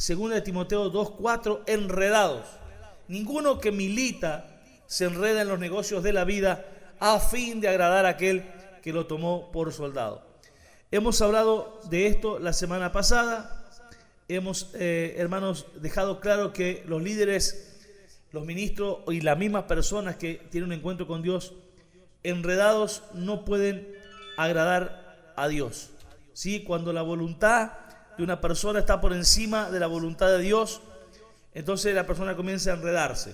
Segunda de Timoteo 2:4, enredados. Ninguno que milita se enreda en los negocios de la vida a fin de agradar a aquel que lo tomó por soldado. Hemos hablado de esto la semana pasada. Hemos, hermanos, dejado claro que los líderes, los ministros y las mismas personas que tienen un encuentro con Dios, enredados, no pueden agradar a Dios. ¿Sí? Cuando la voluntad de una persona está por encima de la voluntad de Dios, entonces la persona comienza a enredarse.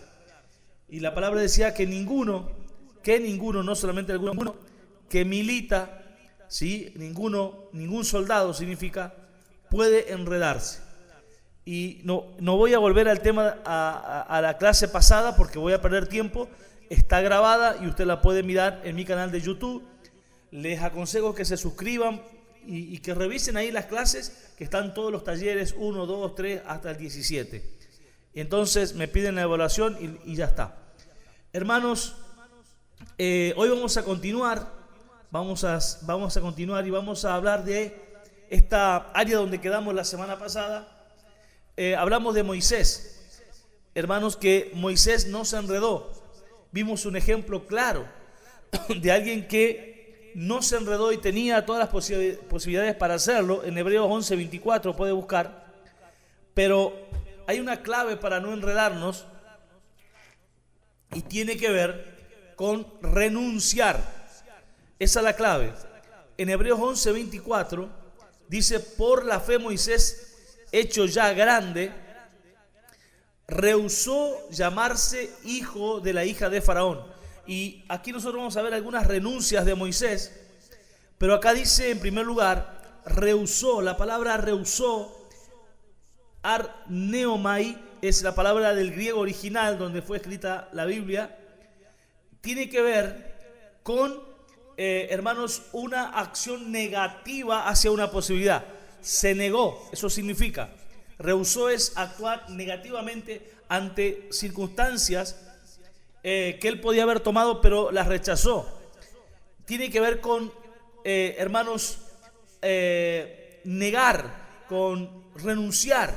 Y la palabra decía que ninguno, no solamente alguno, que milita, ¿sí? Ningún soldado significa, puede enredarse. Y no voy a volver al tema a la clase pasada porque voy a perder tiempo. Está grabada y usted la puede mirar en mi canal de YouTube. Les aconsejo que se suscriban y que revisen ahí las clases, que están todos los talleres 1, 2, 3 hasta el 17. Entonces me piden la evaluación y ya está. Hermanos, hoy vamos a continuar. Vamos a continuar y vamos a hablar de esta área donde quedamos la semana pasada. Hablamos de Moisés. Hermanos, que Moisés no se enredó. Vimos un ejemplo claro de alguien que no se enredó y tenía todas las posibilidades para hacerlo. En Hebreos 11:24 puede buscar. Pero hay una clave para no enredarnos y tiene que ver con renunciar. Esa es la clave. En Hebreos 11:24 dice: por la fe Moisés, hecho ya grande, rehusó llamarse hijo de la hija de Faraón. Y aquí nosotros vamos a ver algunas renuncias de Moisés, pero acá dice en primer lugar, rehusó. La palabra rehusó, arneomai, es la palabra del griego original donde fue escrita la Biblia. Tiene que ver con, hermanos, una acción negativa hacia una posibilidad. Se negó, eso significa. Rehusó es actuar negativamente ante circunstancias que él podía haber tomado, pero las rechazó. Tiene que ver con, hermanos, negar, con renunciar.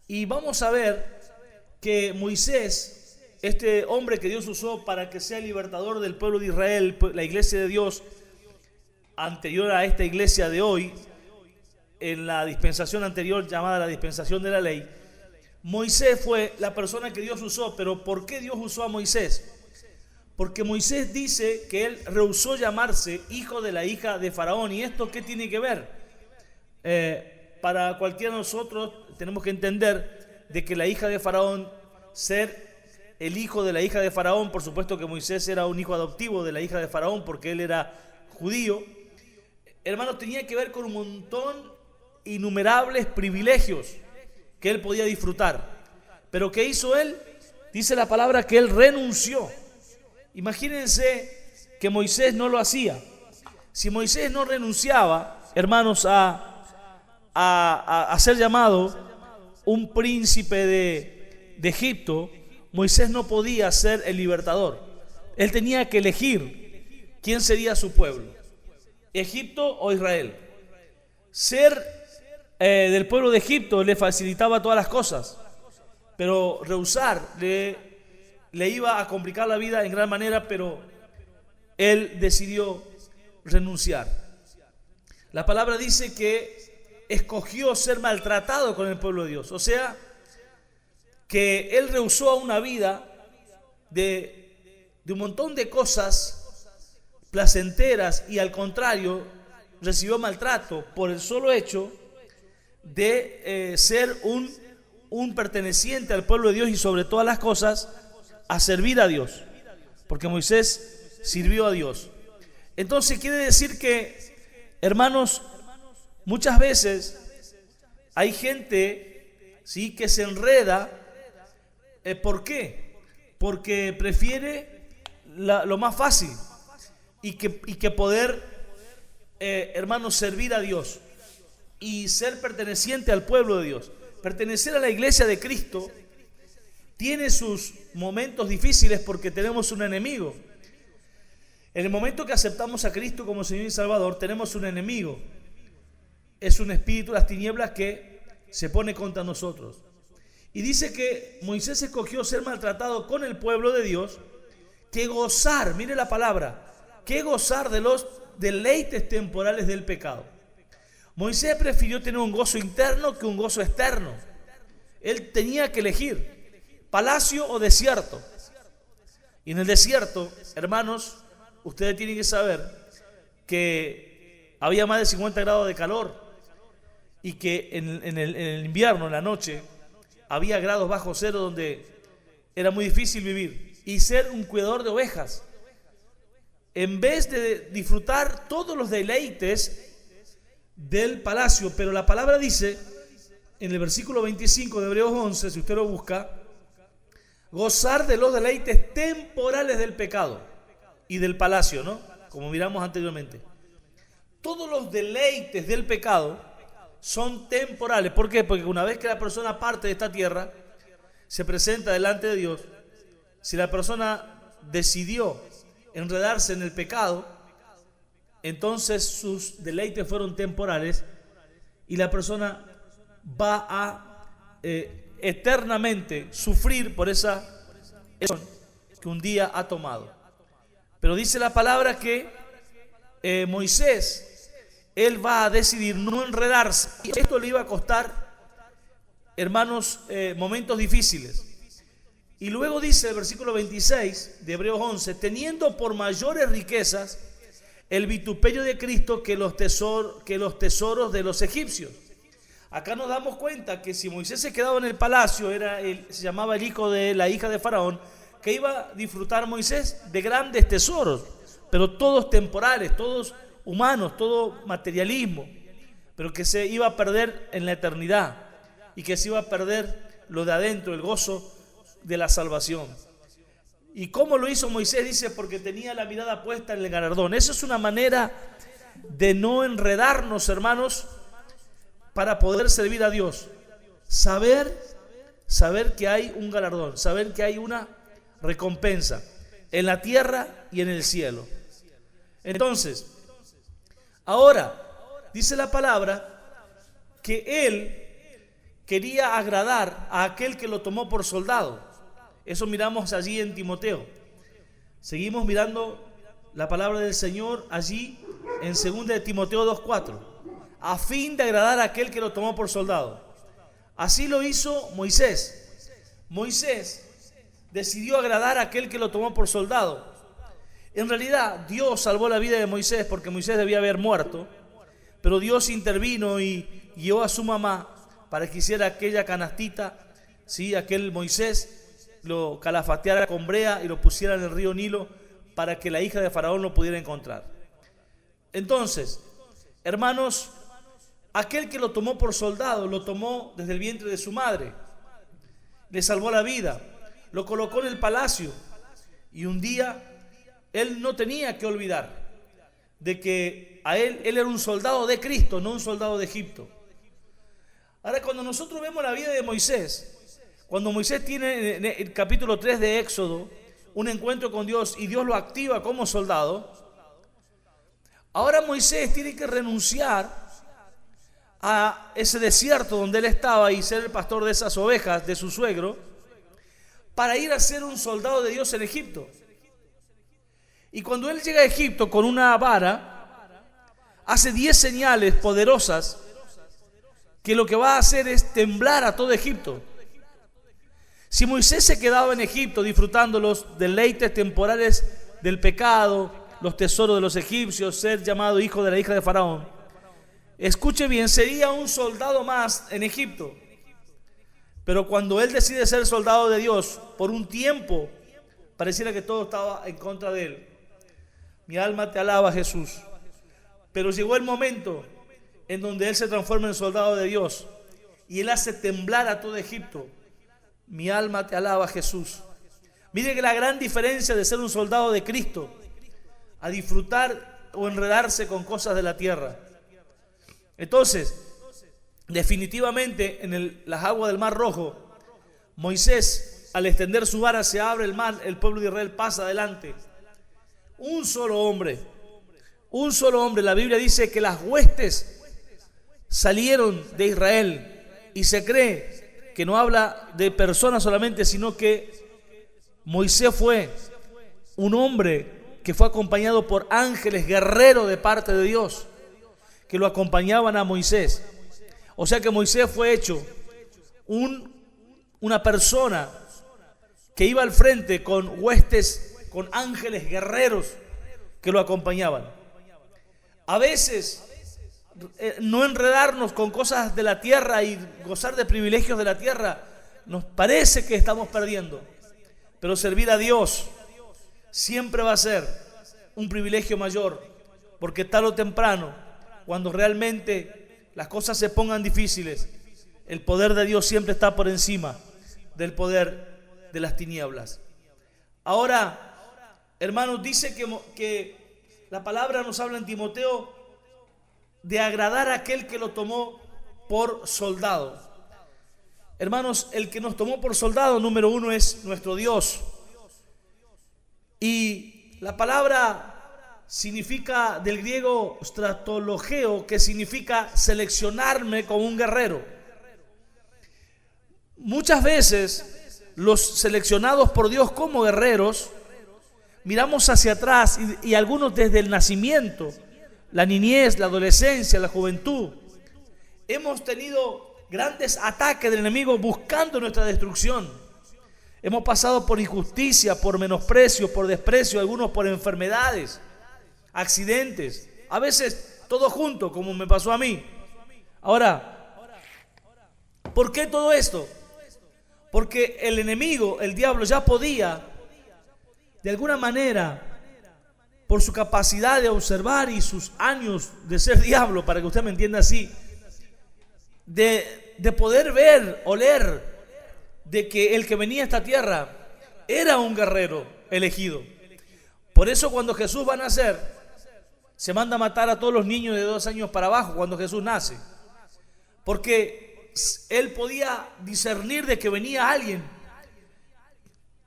Y vamos a ver que Moisés, este hombre que Dios usó para que sea libertador del pueblo de Israel, la iglesia de Dios, anterior a esta iglesia de hoy, en la dispensación anterior llamada la dispensación de la ley, Moisés fue la persona que Dios usó. Pero ¿por qué Dios usó a Moisés? Porque Moisés dice que él rehusó llamarse hijo de la hija de Faraón. ¿Y esto qué tiene que ver? Para cualquiera de nosotros tenemos que entender de que la hija de Faraón, ser el hijo de la hija de Faraón, por supuesto que Moisés era un hijo adoptivo de la hija de Faraón porque él era judío, hermano, tenía que ver con un montón, innumerables privilegios que él podía disfrutar. Pero ¿qué hizo él? Dice la palabra que él renunció. Imagínense que Moisés no lo hacía. Si Moisés no renunciaba, hermanos, a ser llamado un príncipe de Egipto, Moisés no podía ser el libertador. Él tenía que elegir quién sería su pueblo, Egipto o Israel. Ser del pueblo de Egipto le facilitaba todas las cosas, pero rehusar le iba a complicar la vida en gran manera, pero él decidió renunciar. La palabra dice que escogió ser maltratado con el pueblo de Dios, o sea, que él rehusó a una vida de un montón de cosas placenteras y al contrario recibió maltrato por el solo hecho de ser un perteneciente al pueblo de Dios y sobre todas las cosas a servir a Dios, porque Moisés sirvió a Dios. Entonces quiere decir que, hermanos, muchas veces hay gente, ¿sí?, que se enreda. ¿Por qué? Porque prefiere lo más fácil y que poder, hermanos, servir a Dios y ser perteneciente al pueblo de Dios. Pertenecer a la iglesia de Cristo tiene sus momentos difíciles porque tenemos un enemigo. En el momento que aceptamos a Cristo como Señor y Salvador, tenemos un enemigo. Es un espíritu de las tinieblas que se pone contra nosotros. Y dice que Moisés escogió ser maltratado con el pueblo de Dios que gozar, mire la palabra, que gozar de los deleites temporales del pecado. Moisés prefirió tener un gozo interno que un gozo externo. Él tenía que elegir palacio o desierto. Y en el desierto, hermanos, ustedes tienen que saber que había más de 50 grados de calor y que en el invierno, en la noche, había grados bajo cero donde era muy difícil vivir. Y ser un cuidador de ovejas, en vez de disfrutar todos los deleites del palacio. Pero la palabra dice, en el versículo 25 de Hebreos 11, si usted lo busca, gozar de los deleites temporales del pecado y del palacio, ¿no? Como miramos anteriormente. Todos los deleites del pecado son temporales. ¿Por qué? Porque una vez que la persona parte de esta tierra, se presenta delante de Dios. Si la persona decidió enredarse en el pecado, entonces sus deleites fueron temporales y la persona va a eternamente sufrir por esa decisión que un día ha tomado. Pero dice la palabra que Moisés, él va a decidir no enredarse, y esto le iba a costar, hermanos, momentos difíciles. Y luego dice el versículo 26 de Hebreos 11, teniendo por mayores riquezas el vituperio de Cristo que los tesoros de los egipcios. Acá nos damos cuenta que si Moisés se quedaba en el palacio, se llamaba el hijo de la hija de Faraón, que iba a disfrutar Moisés de grandes tesoros, pero todos temporales, todos humanos, todo materialismo, pero que se iba a perder en la eternidad y que se iba a perder lo de adentro, el gozo de la salvación. ¿Y cómo lo hizo Moisés? Dice, porque tenía la mirada puesta en el galardón. Eso es una manera de no enredarnos, hermanos, para poder servir a Dios. Saber que hay un galardón, saber que hay una recompensa en la tierra y en el cielo. Entonces, ahora dice la palabra que él quería agradar a aquel que lo tomó por soldado. Eso miramos allí en Timoteo. Seguimos mirando la palabra del Señor allí en 2 de Timoteo 2:4, a fin de agradar a aquel que lo tomó por soldado. Así lo hizo Moisés. Moisés decidió agradar a aquel que lo tomó por soldado. En realidad, Dios salvó la vida de Moisés porque Moisés debía haber muerto, pero Dios intervino y guió a su mamá para que hiciera aquella canastita, ¿sí? Aquel Moisés lo calafateara con brea y lo pusiera en el río Nilo para que la hija de Faraón lo pudiera encontrar. Entonces, hermanos, aquel que lo tomó por soldado, lo tomó desde el vientre de su madre, le salvó la vida, lo colocó en el palacio y un día él no tenía que olvidar de que él era un soldado de Cristo, no un soldado de Egipto. Ahora, cuando nosotros vemos la vida de Moisés, cuando Moisés tiene en el capítulo 3 de Éxodo un encuentro con Dios y Dios lo activa como soldado, ahora Moisés tiene que renunciar a ese desierto donde él estaba y ser el pastor de esas ovejas de su suegro para ir a ser un soldado de Dios en Egipto. Y cuando él llega a Egipto con una vara, hace 10 señales poderosas que lo que va a hacer es temblar a todo Egipto. Si Moisés se quedaba en Egipto disfrutando los deleites temporales del pecado, los tesoros de los egipcios, ser llamado hijo de la hija de Faraón, escuche bien, sería un soldado más en Egipto. Pero cuando él decide ser soldado de Dios, por un tiempo, pareciera que todo estaba en contra de él. Mi alma te alaba, Jesús. Pero llegó el momento en donde él se transforma en soldado de Dios y él hace temblar a todo Egipto. Mi alma te alaba, Jesús. Mire que la gran diferencia de ser un soldado de Cristo a disfrutar o enredarse con cosas de la tierra. Entonces, definitivamente en las aguas del Mar Rojo, Moisés, al extender su vara, se abre el mar, el pueblo de Israel pasa adelante. Un solo hombre. La Biblia dice que las huestes salieron de Israel Y se cree que no habla de personas solamente, sino que Moisés fue un hombre que fue acompañado por ángeles guerreros de parte de Dios, que lo acompañaban a Moisés. O sea que Moisés fue hecho una persona que iba al frente con huestes, con ángeles guerreros que lo acompañaban. A veces, no enredarnos con cosas de la tierra y gozar de privilegios de la tierra, nos parece que estamos perdiendo. Pero servir a Dios siempre va a ser un privilegio mayor, porque tarde o temprano, cuando realmente las cosas se pongan difíciles, el poder de Dios siempre está por encima del poder de las tinieblas. Ahora, hermanos, dice que la palabra nos habla en Timoteo de agradar a aquel que lo tomó por soldado. Hermanos, el que nos tomó por soldado, número uno, es nuestro Dios. Y la palabra significa del griego stratologeo, que significa seleccionarme como un guerrero. Muchas veces los seleccionados por Dios como guerreros miramos hacia atrás y algunos desde el nacimiento, la niñez, la adolescencia, la juventud, hemos tenido grandes ataques del enemigo buscando nuestra destrucción. Hemos pasado por injusticia, por menosprecio, por desprecio, algunos por enfermedades, accidentes, a veces todo junto, como me pasó a mí. Ahora, ¿por qué todo esto? Porque el enemigo, el diablo, ya podía, de alguna manera, por su capacidad de observar y sus años de ser diablo, para que usted me entienda así, de poder ver, oler, de que el que venía a esta tierra era un guerrero elegido. Por eso cuando Jesús va a nacer, se manda a matar a todos los niños de 2 años para abajo cuando Jesús nace. Porque él podía discernir de que venía alguien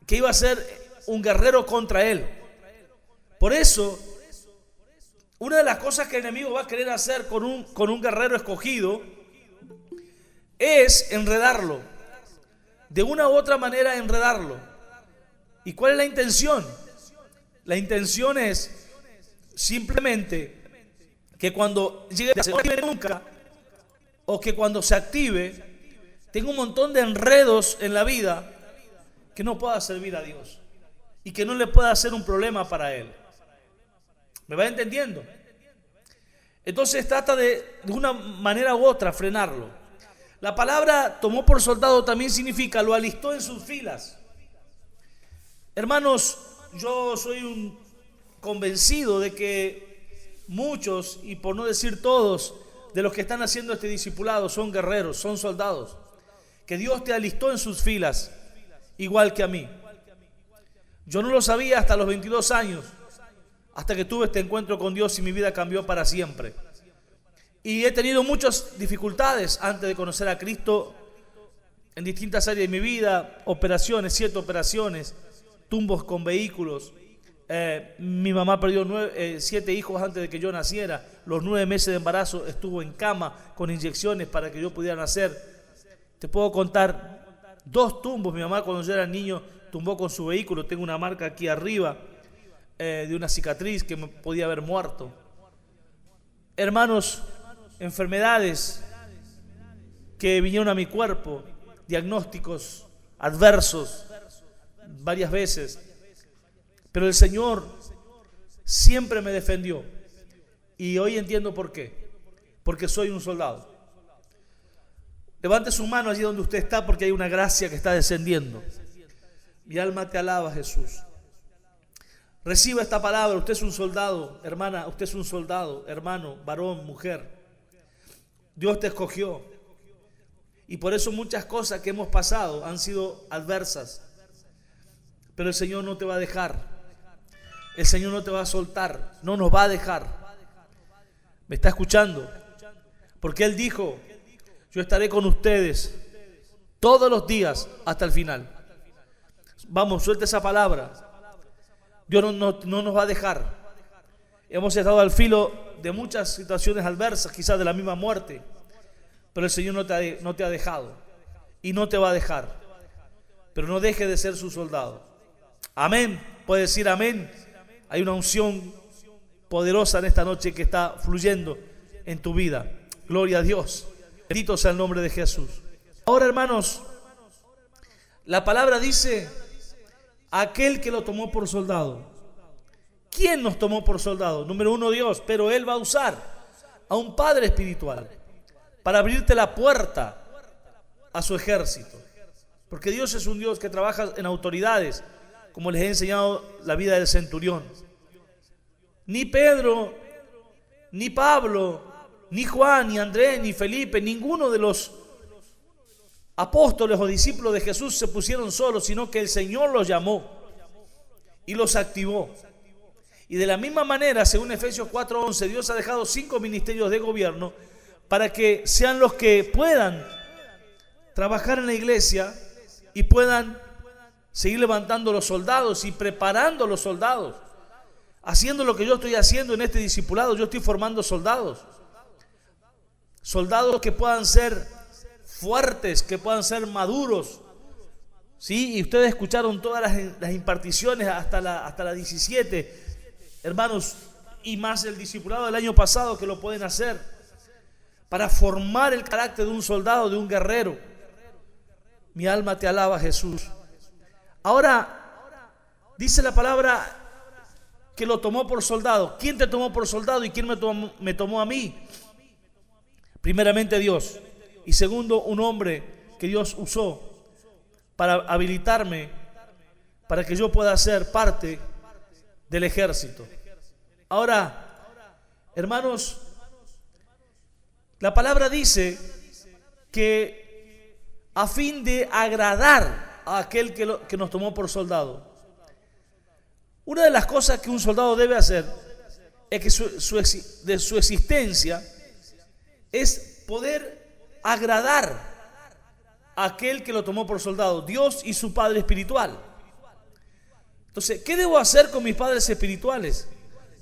que iba a ser un guerrero contra él. Por eso, una de las cosas que el enemigo va a querer hacer con un guerrero escogido es enredarlo. De una u otra manera enredarlo. ¿Y cuál es la intención? La intención es simplemente que cuando llegue a ser nunca, o que cuando se active, tenga un montón de enredos en la vida que no pueda servir a Dios y que no le pueda hacer un problema para él. ¿Me va entendiendo? Entonces trata de una manera u otra frenarlo. La palabra tomó por soldado también significa lo alistó en sus filas. Hermanos, yo soy un convencido de que muchos, y por no decir todos, de los que están haciendo este discipulado son guerreros, son soldados. Que Dios te alistó en sus filas, igual que a mí. Yo no lo sabía hasta los 22 años, hasta que tuve este encuentro con Dios y mi vida cambió para siempre. Y he tenido muchas dificultades antes de conocer a Cristo en distintas áreas de mi vida, operaciones, 7 operaciones, tumbos con vehículos. Mi mamá perdió 7 hijos antes de que yo naciera. Los 9 meses de embarazo estuvo en cama con inyecciones para que yo pudiera nacer. Te puedo contar 2 tumbos. Mi mamá cuando yo era niño tumbó con su vehículo. Tengo una marca aquí arriba de una cicatriz que me podía haber muerto. Hermanos, enfermedades que vinieron a mi cuerpo, diagnósticos adversos varias veces, pero el Señor siempre me defendió y hoy entiendo por qué, porque soy un soldado. Levante su mano allí donde usted está, porque hay una gracia que está descendiendo. Mi alma te alaba, Jesús. Reciba esta palabra. Usted es un soldado, hermana, usted es un soldado, hermano, varón, mujer. Dios te escogió y por eso muchas cosas que hemos pasado han sido adversas, pero el Señor no te va a dejar, el Señor no te va a soltar, no nos va a dejar. ¿Me está escuchando? Porque Él dijo: yo estaré con ustedes todos los días hasta el final. Vamos, suelta esa palabra. Dios no nos va a dejar. Hemos estado al filo de muchas situaciones adversas, quizás de la misma muerte, pero el Señor no te ha dejado y no te va a dejar. Pero no deje de ser su soldado. Amén. Puede decir amén. Hay una unción poderosa en esta noche que está fluyendo en tu vida. Gloria a Dios. Bendito sea el nombre de Jesús. Ahora, hermanos, la palabra dice: aquel que lo tomó por soldado. ¿Quién nos tomó por soldado? Número uno, Dios. Pero Él va a usar a un padre espiritual para abrirte la puerta a su ejército. Porque Dios es un Dios que trabaja en autoridades, como les he enseñado la vida del centurión. Ni Pedro, ni Pablo, ni Juan, ni Andrés, ni Felipe, ninguno de los apóstoles o discípulos de Jesús se pusieron solos, sino que el Señor los llamó y los activó. Y de la misma manera, según Efesios 4:11, Dios ha dejado 5 ministerios de gobierno para que sean los que puedan trabajar en la iglesia y puedan seguir levantando los soldados y preparando los soldados, haciendo lo que yo estoy haciendo en este discipulado. Yo estoy formando soldados que puedan ser fuertes, que puedan ser maduros, ¿sí? Y ustedes escucharon todas las imparticiones hasta la 17, hermanos, y más el discipulado del año pasado, que lo pueden hacer para formar el carácter de un soldado, de un guerrero. Mi alma te alaba, Jesús. Ahora, dice la palabra que lo tomó por soldado. ¿Quién te tomó por soldado y quién me tomó a mí? Primeramente Dios. Y segundo, un hombre que Dios usó para habilitarme, para que yo pueda ser parte del ejército. Ahora, hermanos, la palabra dice que a fin de agradar a aquel que nos tomó por soldado. Una de las cosas que un soldado debe hacer es que de su existencia es poder agradar a aquel que lo tomó por soldado, Dios y su Padre espiritual. Entonces, ¿qué debo hacer con mis padres espirituales?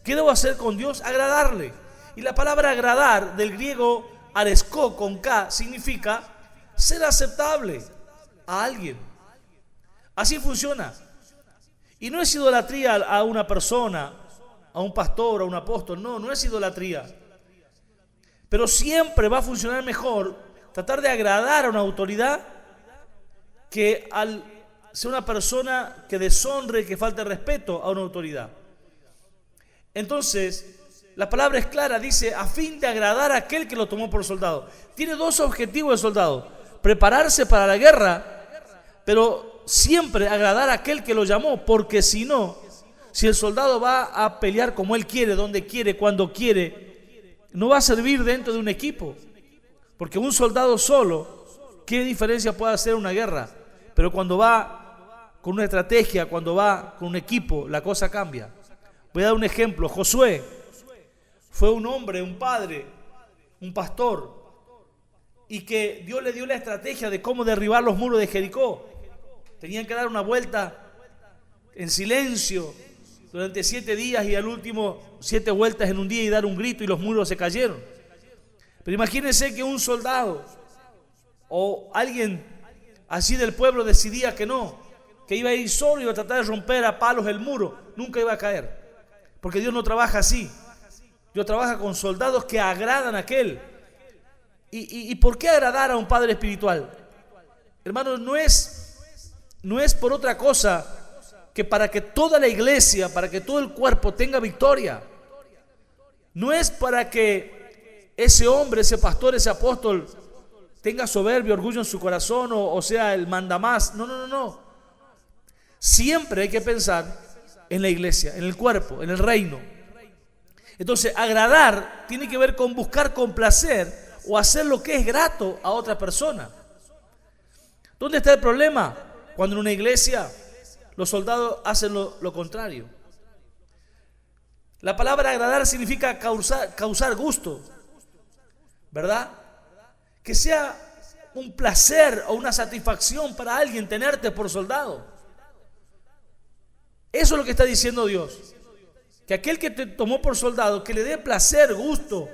¿Qué debo hacer con Dios? Agradarle. Y la palabra agradar, del griego aresko con K, significa ser aceptable a alguien. Así funciona. Y no es idolatría a una persona, a un pastor, a un apóstol. No es idolatría. Pero siempre va a funcionar mejor tratar de agradar a una autoridad que al ser una persona que deshonre, que falte respeto a una autoridad. Entonces, la palabra es clara, dice, a fin de agradar a aquel que lo tomó por soldado. Tiene dos objetivos el soldado: prepararse para la guerra, pero siempre agradar a aquel que lo llamó, porque si no, si el soldado va a pelear como él quiere, donde quiere, cuando quiere, no va a servir dentro de un equipo. Porque un soldado solo, ¿qué diferencia puede hacer una guerra? Pero cuando va con una estrategia, cuando va con un equipo, la cosa cambia. Voy a dar un ejemplo. Josué fue un hombre, un padre, un pastor, y que Dios le dio la estrategia de cómo derribar los muros de Jericó. Tenían que dar una vuelta en silencio durante 7 días y al último 7 vueltas en un día y dar un grito y los muros se cayeron. Pero imagínense que un soldado o alguien así del pueblo decidía que no, que iba a ir solo y iba a tratar de romper a palos el muro, nunca iba a caer. Porque Dios no trabaja así. Dios trabaja con soldados que agradan a aquel. ¿Y por qué agradar a un padre espiritual? Hermanos, no es por otra cosa que para que toda la iglesia, para que todo el cuerpo tenga victoria. No es para que ese hombre, ese pastor, ese apóstol tenga soberbia, orgullo en su corazón o sea el mandamás. No. Siempre hay que pensar en la iglesia, en el cuerpo, en el reino. Entonces, agradar tiene que ver con buscar complacer o hacer lo que es grato a otra persona. ¿Dónde está el problema? Cuando en una iglesia los soldados hacen lo contrario. La palabra agradar significa causar gusto, ¿verdad? Que sea un placer o una satisfacción para alguien tenerte por soldado. Eso es lo que está diciendo Dios. Que aquel que te tomó por soldado, que le dé placer, gusto.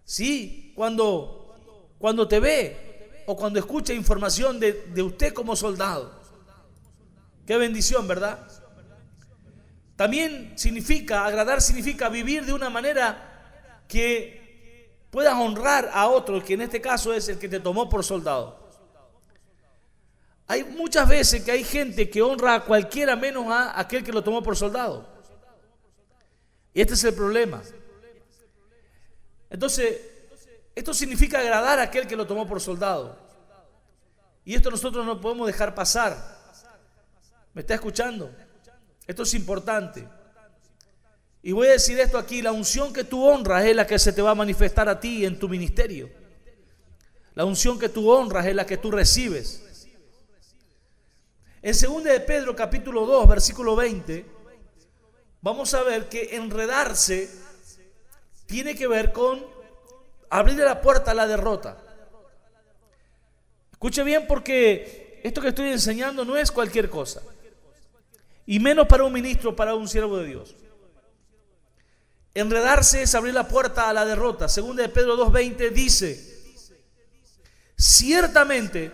Sí, cuando cuando te ve o cuando escucha información de usted como soldado. Qué bendición, ¿verdad? También agradar significa vivir de una manera que puedas honrar a otro, que en este caso es el que te tomó por soldado. Hay muchas veces que hay gente que honra a cualquiera menos a aquel que lo tomó por soldado. Y este es el problema. Entonces, esto significa agradar a aquel que lo tomó por soldado. Y esto nosotros no podemos dejar pasar. ¿Me está escuchando? Esto es importante. Y voy a decir esto aquí: la unción que tú honras es la que se te va a manifestar a ti en tu ministerio. La unción que tú honras es la que tú recibes. En 2 de Pedro capítulo 2 versículo 20 vamos a ver que enredarse tiene que ver con abrirle la puerta a la derrota. Escuche bien, porque esto que estoy enseñando no es cualquier cosa, y menos para un ministro, para un siervo de Dios. Enredarse es abrir la puerta a la derrota. 2 de Pedro 2:20 dice: ciertamente,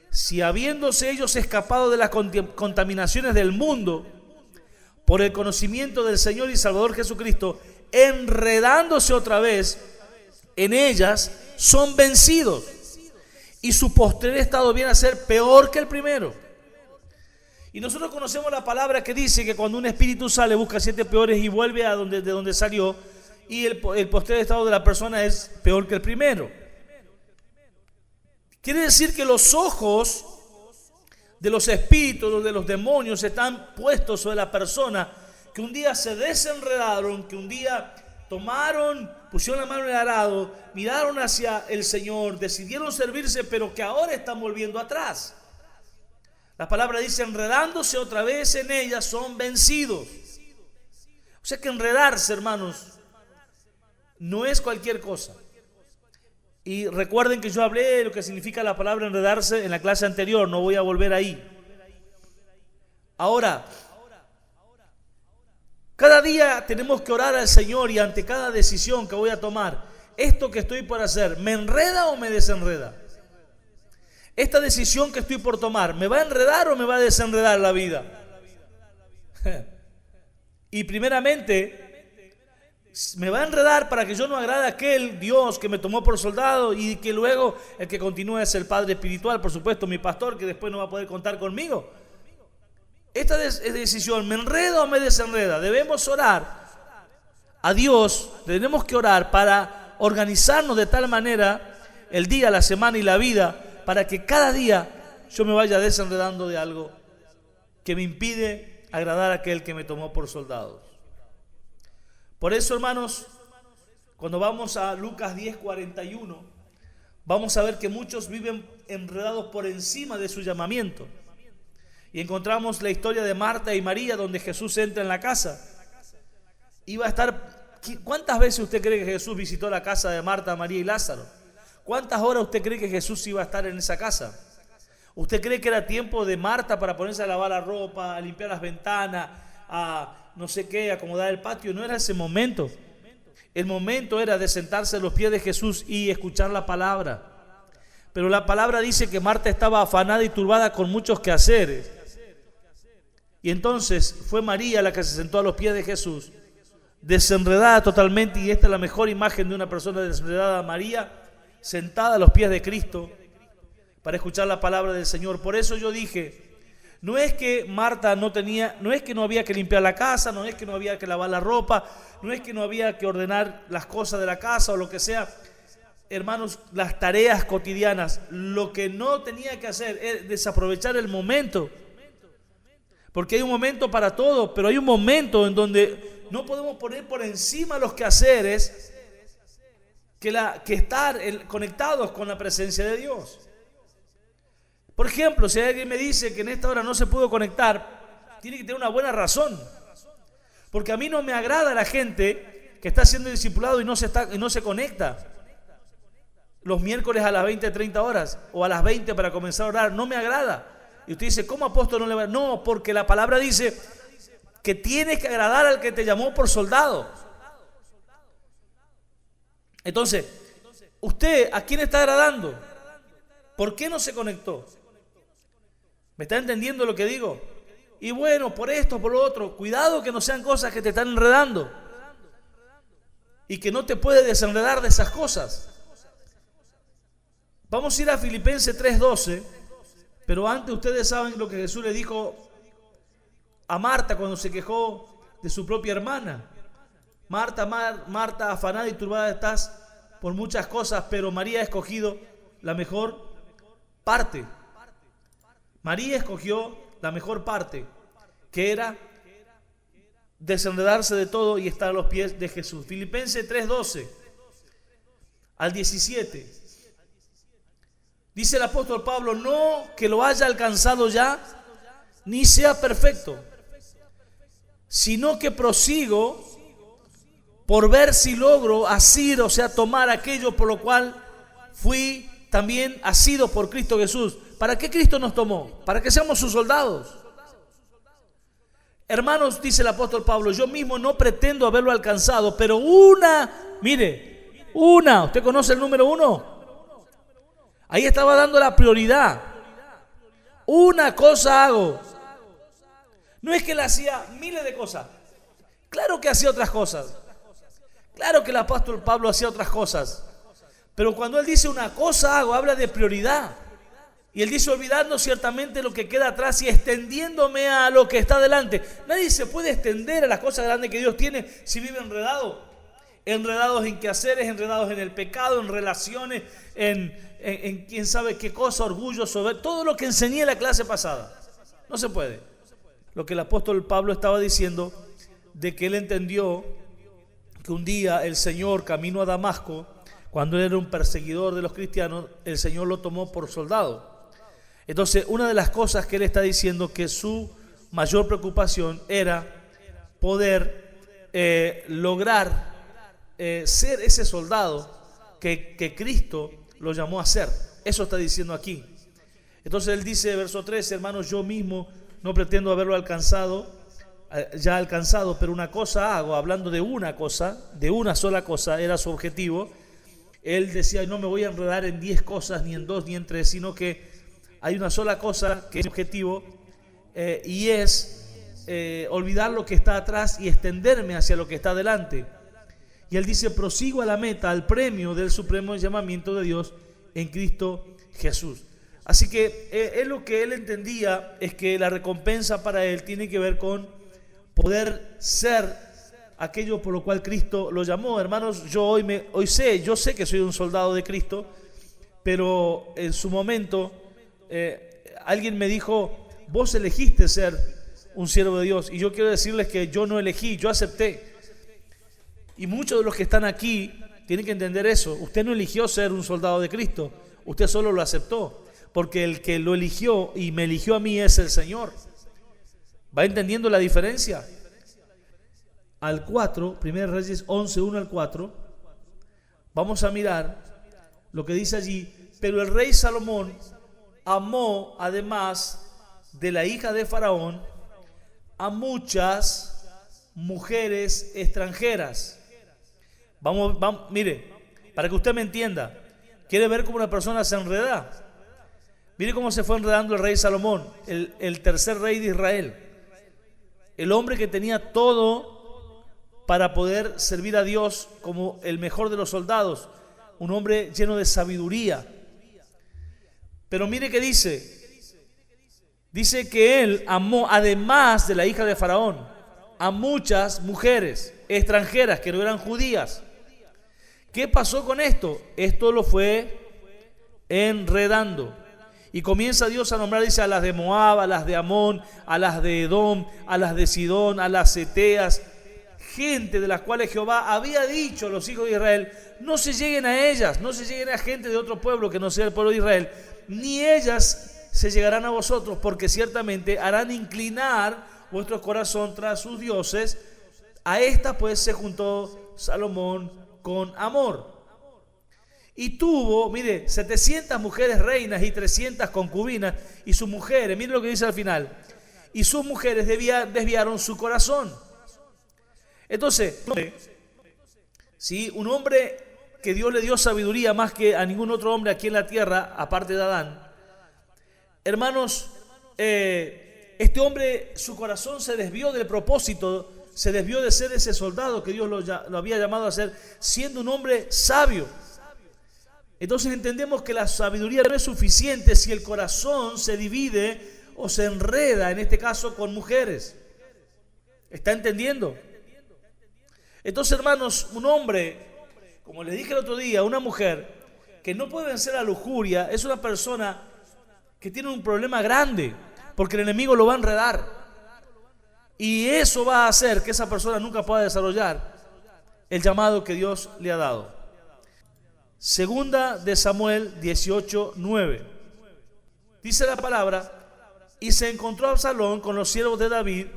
si habiéndose ellos escapado de las contaminaciones del mundo por el conocimiento del Señor y Salvador Jesucristo, enredándose otra vez en ellas, son vencidos, y su postrer estado viene a ser peor que el primero. Y nosotros conocemos la palabra que dice que cuando un espíritu sale, busca 7 peores y vuelve de donde salió, y el postrer estado de la persona es peor que el primero. Quiere decir que los ojos de los espíritus, de los demonios, están puestos sobre la persona que un día se desenredaron, que un día tomaron, pusieron la mano en el arado, miraron hacia el Señor, decidieron servirse, pero que ahora están volviendo atrás. La palabra dice: enredándose otra vez en ellas, son vencidos. O sea que enredarse, hermanos, no es cualquier cosa. Y recuerden que yo hablé de lo que significa la palabra enredarse en la clase anterior, no voy a volver ahí. Ahora, cada día tenemos que orar al Señor, y ante cada decisión que voy a tomar, esto que estoy por hacer, ¿me enreda o me desenreda? Esta decisión que estoy por tomar, ¿me va a enredar o me va a desenredar la vida? Y primeramente, me va a enredar para que yo no agrade a aquel Dios que me tomó por soldado, y que luego el que continúa es el Padre espiritual, por supuesto, mi pastor, que después no va a poder contar conmigo. Esta decisión, ¿me enreda o me desenreda? Debemos orar a Dios, tenemos que orar para organizarnos de tal manera el día, la semana y la vida, para que cada día yo me vaya desenredando de algo que me impide agradar a aquel que me tomó por soldado. Por eso, hermanos, cuando vamos a Lucas 10:41, vamos a ver que muchos viven enredados por encima de su llamamiento. Y encontramos la historia de Marta y María, donde Jesús entra en la casa. Iba a estar, ¿cuántas veces usted cree que Jesús visitó la casa de Marta, María y Lázaro? ¿Cuántas horas usted cree que Jesús iba a estar en esa casa? ¿Usted cree que era tiempo de Marta para ponerse a lavar la ropa, a limpiar las ventanas, a no sé qué, a acomodar el patio? No era ese momento. El momento era de sentarse a los pies de Jesús y escuchar la palabra. Pero la palabra dice que Marta estaba afanada y turbada con muchos quehaceres. Y entonces fue María la que se sentó a los pies de Jesús, desenredada totalmente, y esta es la mejor imagen de una persona desenredada: María sentada a los pies de Cristo para escuchar la palabra del Señor. Por eso yo dije, no es que Marta no es que no había que limpiar la casa, no es que no había que lavar la ropa, no es que no había que ordenar las cosas de la casa o lo que sea. Hermanos, las tareas cotidianas, lo que no tenía que hacer es desaprovechar el momento. Porque hay un momento para todo, pero hay un momento en donde no podemos poner por encima los quehaceres que estar conectados con la presencia de Dios. Por ejemplo, si alguien me dice que en esta hora no se pudo conectar, tiene que tener una buena razón. Porque a mí no me agrada la gente que está siendo discipulado y no se conecta los miércoles a las 20:30 horas o a las 20 para comenzar a orar. No me agrada. Y usted dice, ¿cómo apóstol no le va? No, porque la palabra dice que tienes que agradar al que te llamó por soldado. Entonces, ¿Usted a quién está agradando? ¿Por qué no se conectó? ¿Me está entendiendo lo que digo? Y bueno, por esto, por lo otro, cuidado que no sean cosas que te están enredando y que no te puedes desenredar de esas cosas. Vamos a ir a Filipenses 3:12, pero antes ustedes saben lo que Jesús le dijo a Marta cuando se quejó de su propia hermana. Marta, Marta, afanada y turbada estás por muchas cosas, pero María ha escogido la mejor parte. María escogió la mejor parte, que era desenredarse de todo y estar a los pies de Jesús. Filipenses 3:12 al 17. Dice el apóstol Pablo: no que lo haya alcanzado ya, ni sea perfecto, sino que prosigo por ver si logro asir, o sea, tomar aquello por lo cual fui también asido por Cristo Jesús. ¿Para qué Cristo nos tomó? Para que seamos sus soldados. Hermanos, dice el apóstol Pablo, yo mismo no pretendo haberlo alcanzado, pero ¿usted conoce el número 1? Ahí estaba dando la prioridad. Una cosa hago. No es que él hacía miles de cosas. Claro que hacía otras cosas. Claro que el apóstol Pablo hacía otras cosas. Pero cuando él dice una cosa hago, habla de prioridad. Y él dice olvidando ciertamente lo que queda atrás y extendiéndome a lo que está delante. Nadie se puede extender a las cosas grandes que Dios tiene si vive enredado. Enredados en quehaceres, enredados en el pecado, en relaciones, en quién sabe qué cosa, orgullo, sobre todo lo que enseñé en la clase pasada. No se puede. Lo que el apóstol Pablo estaba diciendo, de que él entendió que un día el Señor, camino a Damasco, cuando él era un perseguidor de los cristianos, el Señor lo tomó por soldado. Entonces, una de las cosas que él está diciendo, que su mayor preocupación era poder lograr ser ese soldado que Cristo lo llamó a ser. Eso está diciendo aquí. Entonces él dice, verso 13, hermanos, yo mismo no pretendo haberlo ya alcanzado, pero una cosa hago, hablando de una cosa, de una sola cosa, era su objetivo. Él decía, no me voy a enredar en 10 cosas, ni en 2, ni en 3, sino que hay una sola cosa que es mi objetivo, y es olvidar lo que está atrás y extenderme hacia lo que está adelante. Y él dice, prosigo a la meta, al premio del supremo llamamiento de Dios en Cristo Jesús. Así que es lo que él entendía, es que la recompensa para él tiene que ver con poder ser aquello por lo cual Cristo lo llamó. Hermanos, yo sé que soy un soldado de Cristo, pero en su momento alguien me dijo, vos elegiste ser un siervo de Dios, y yo quiero decirles que yo no elegí, yo acepté. Y muchos de los que están aquí tienen que entender eso. Usted no eligió ser un soldado de Cristo, usted solo lo aceptó, porque el que lo eligió y me eligió a mí es el Señor. ¿Va entendiendo la diferencia? Al 4, 1 Reyes 11, 1 al 4, vamos a mirar lo que dice allí. Pero el rey Salomón amó, además de la hija de Faraón, a muchas mujeres extranjeras. Vamos, mire, para que usted me entienda, ¿quiere ver cómo una persona se enreda? Mire cómo se fue enredando el rey Salomón, el tercer rey de Israel. El hombre que tenía todo para poder servir a Dios como el mejor de los soldados, un hombre lleno de sabiduría. Pero mire que dice que él amó, además de la hija de Faraón, a muchas mujeres extranjeras que no eran judías. ¿Qué pasó con esto? Esto lo fue enredando. Y comienza Dios a nombrar, dice, a las de Moab, a las de Amón, a las de Edom, a las de Sidón, a las Eteas, gente de las cuales Jehová había dicho a los hijos de Israel, no se lleguen a ellas, no se lleguen a gente de otro pueblo que no sea el pueblo de Israel, ni ellas se llegarán a vosotros, porque ciertamente harán inclinar vuestro corazón tras sus dioses. A esta pues se juntó Salomón con amor. Y tuvo, mire, 700 mujeres reinas y 300 concubinas, y sus mujeres, mire lo que dice al final, y sus mujeres desviaron su corazón. Entonces, si un hombre que Dios le dio sabiduría más que a ningún otro hombre aquí en la tierra, aparte de Adán. Hermanos, este hombre, su corazón se desvió del propósito, se desvió de ser ese soldado que Dios lo había llamado a ser, siendo un hombre sabio. Entonces entendemos que la sabiduría no es suficiente si el corazón se divide o se enreda, en este caso con mujeres. ¿Está entendiendo? Entonces, hermanos, un hombre, como les dije el otro día, una mujer que no puede vencer la lujuria es una persona que tiene un problema grande, porque el enemigo lo va a enredar. Y eso va a hacer que esa persona nunca pueda desarrollar el llamado que Dios le ha dado. Segunda de Samuel 18:9. Dice la palabra: y se encontró Absalón con los siervos de David,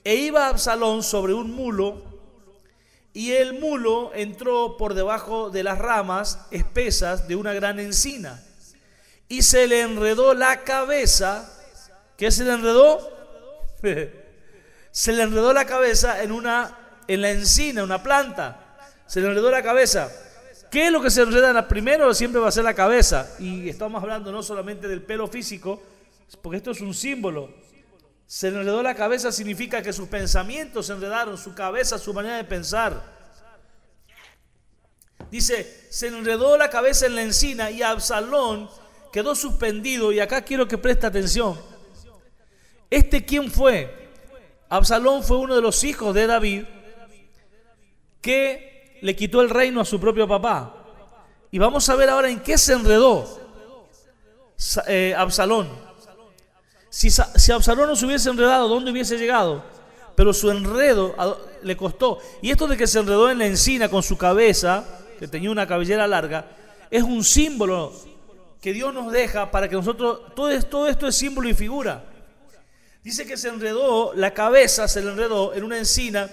e iba Absalón sobre un mulo, y el mulo entró por debajo de las ramas espesas de una gran encina, y se le enredó la cabeza. ¿Qué se le enredó? Se le enredó la cabeza en la encina, una planta. Se le enredó la cabeza. ¿Qué es lo que se enreda? Primero siempre va a ser la cabeza. Y estamos hablando no solamente del pelo físico, porque esto es un símbolo. Se le enredó la cabeza significa que sus pensamientos se enredaron, su cabeza, su manera de pensar. Dice, se le enredó la cabeza en la encina y Absalón quedó suspendido. Y acá quiero que preste atención. ¿Quién fue? Absalón fue uno de los hijos de David que le quitó el reino a su propio papá. Y vamos a ver ahora en qué se enredó Absalón. Si Absalón no se hubiese enredado, ¿dónde hubiese llegado? Pero su enredo le costó. Y esto de que se enredó en la encina con su cabeza, que tenía una cabellera larga, es un símbolo que Dios nos deja para que nosotros, todo esto es símbolo y figura. Dice que se enredó, la cabeza se le enredó en una encina,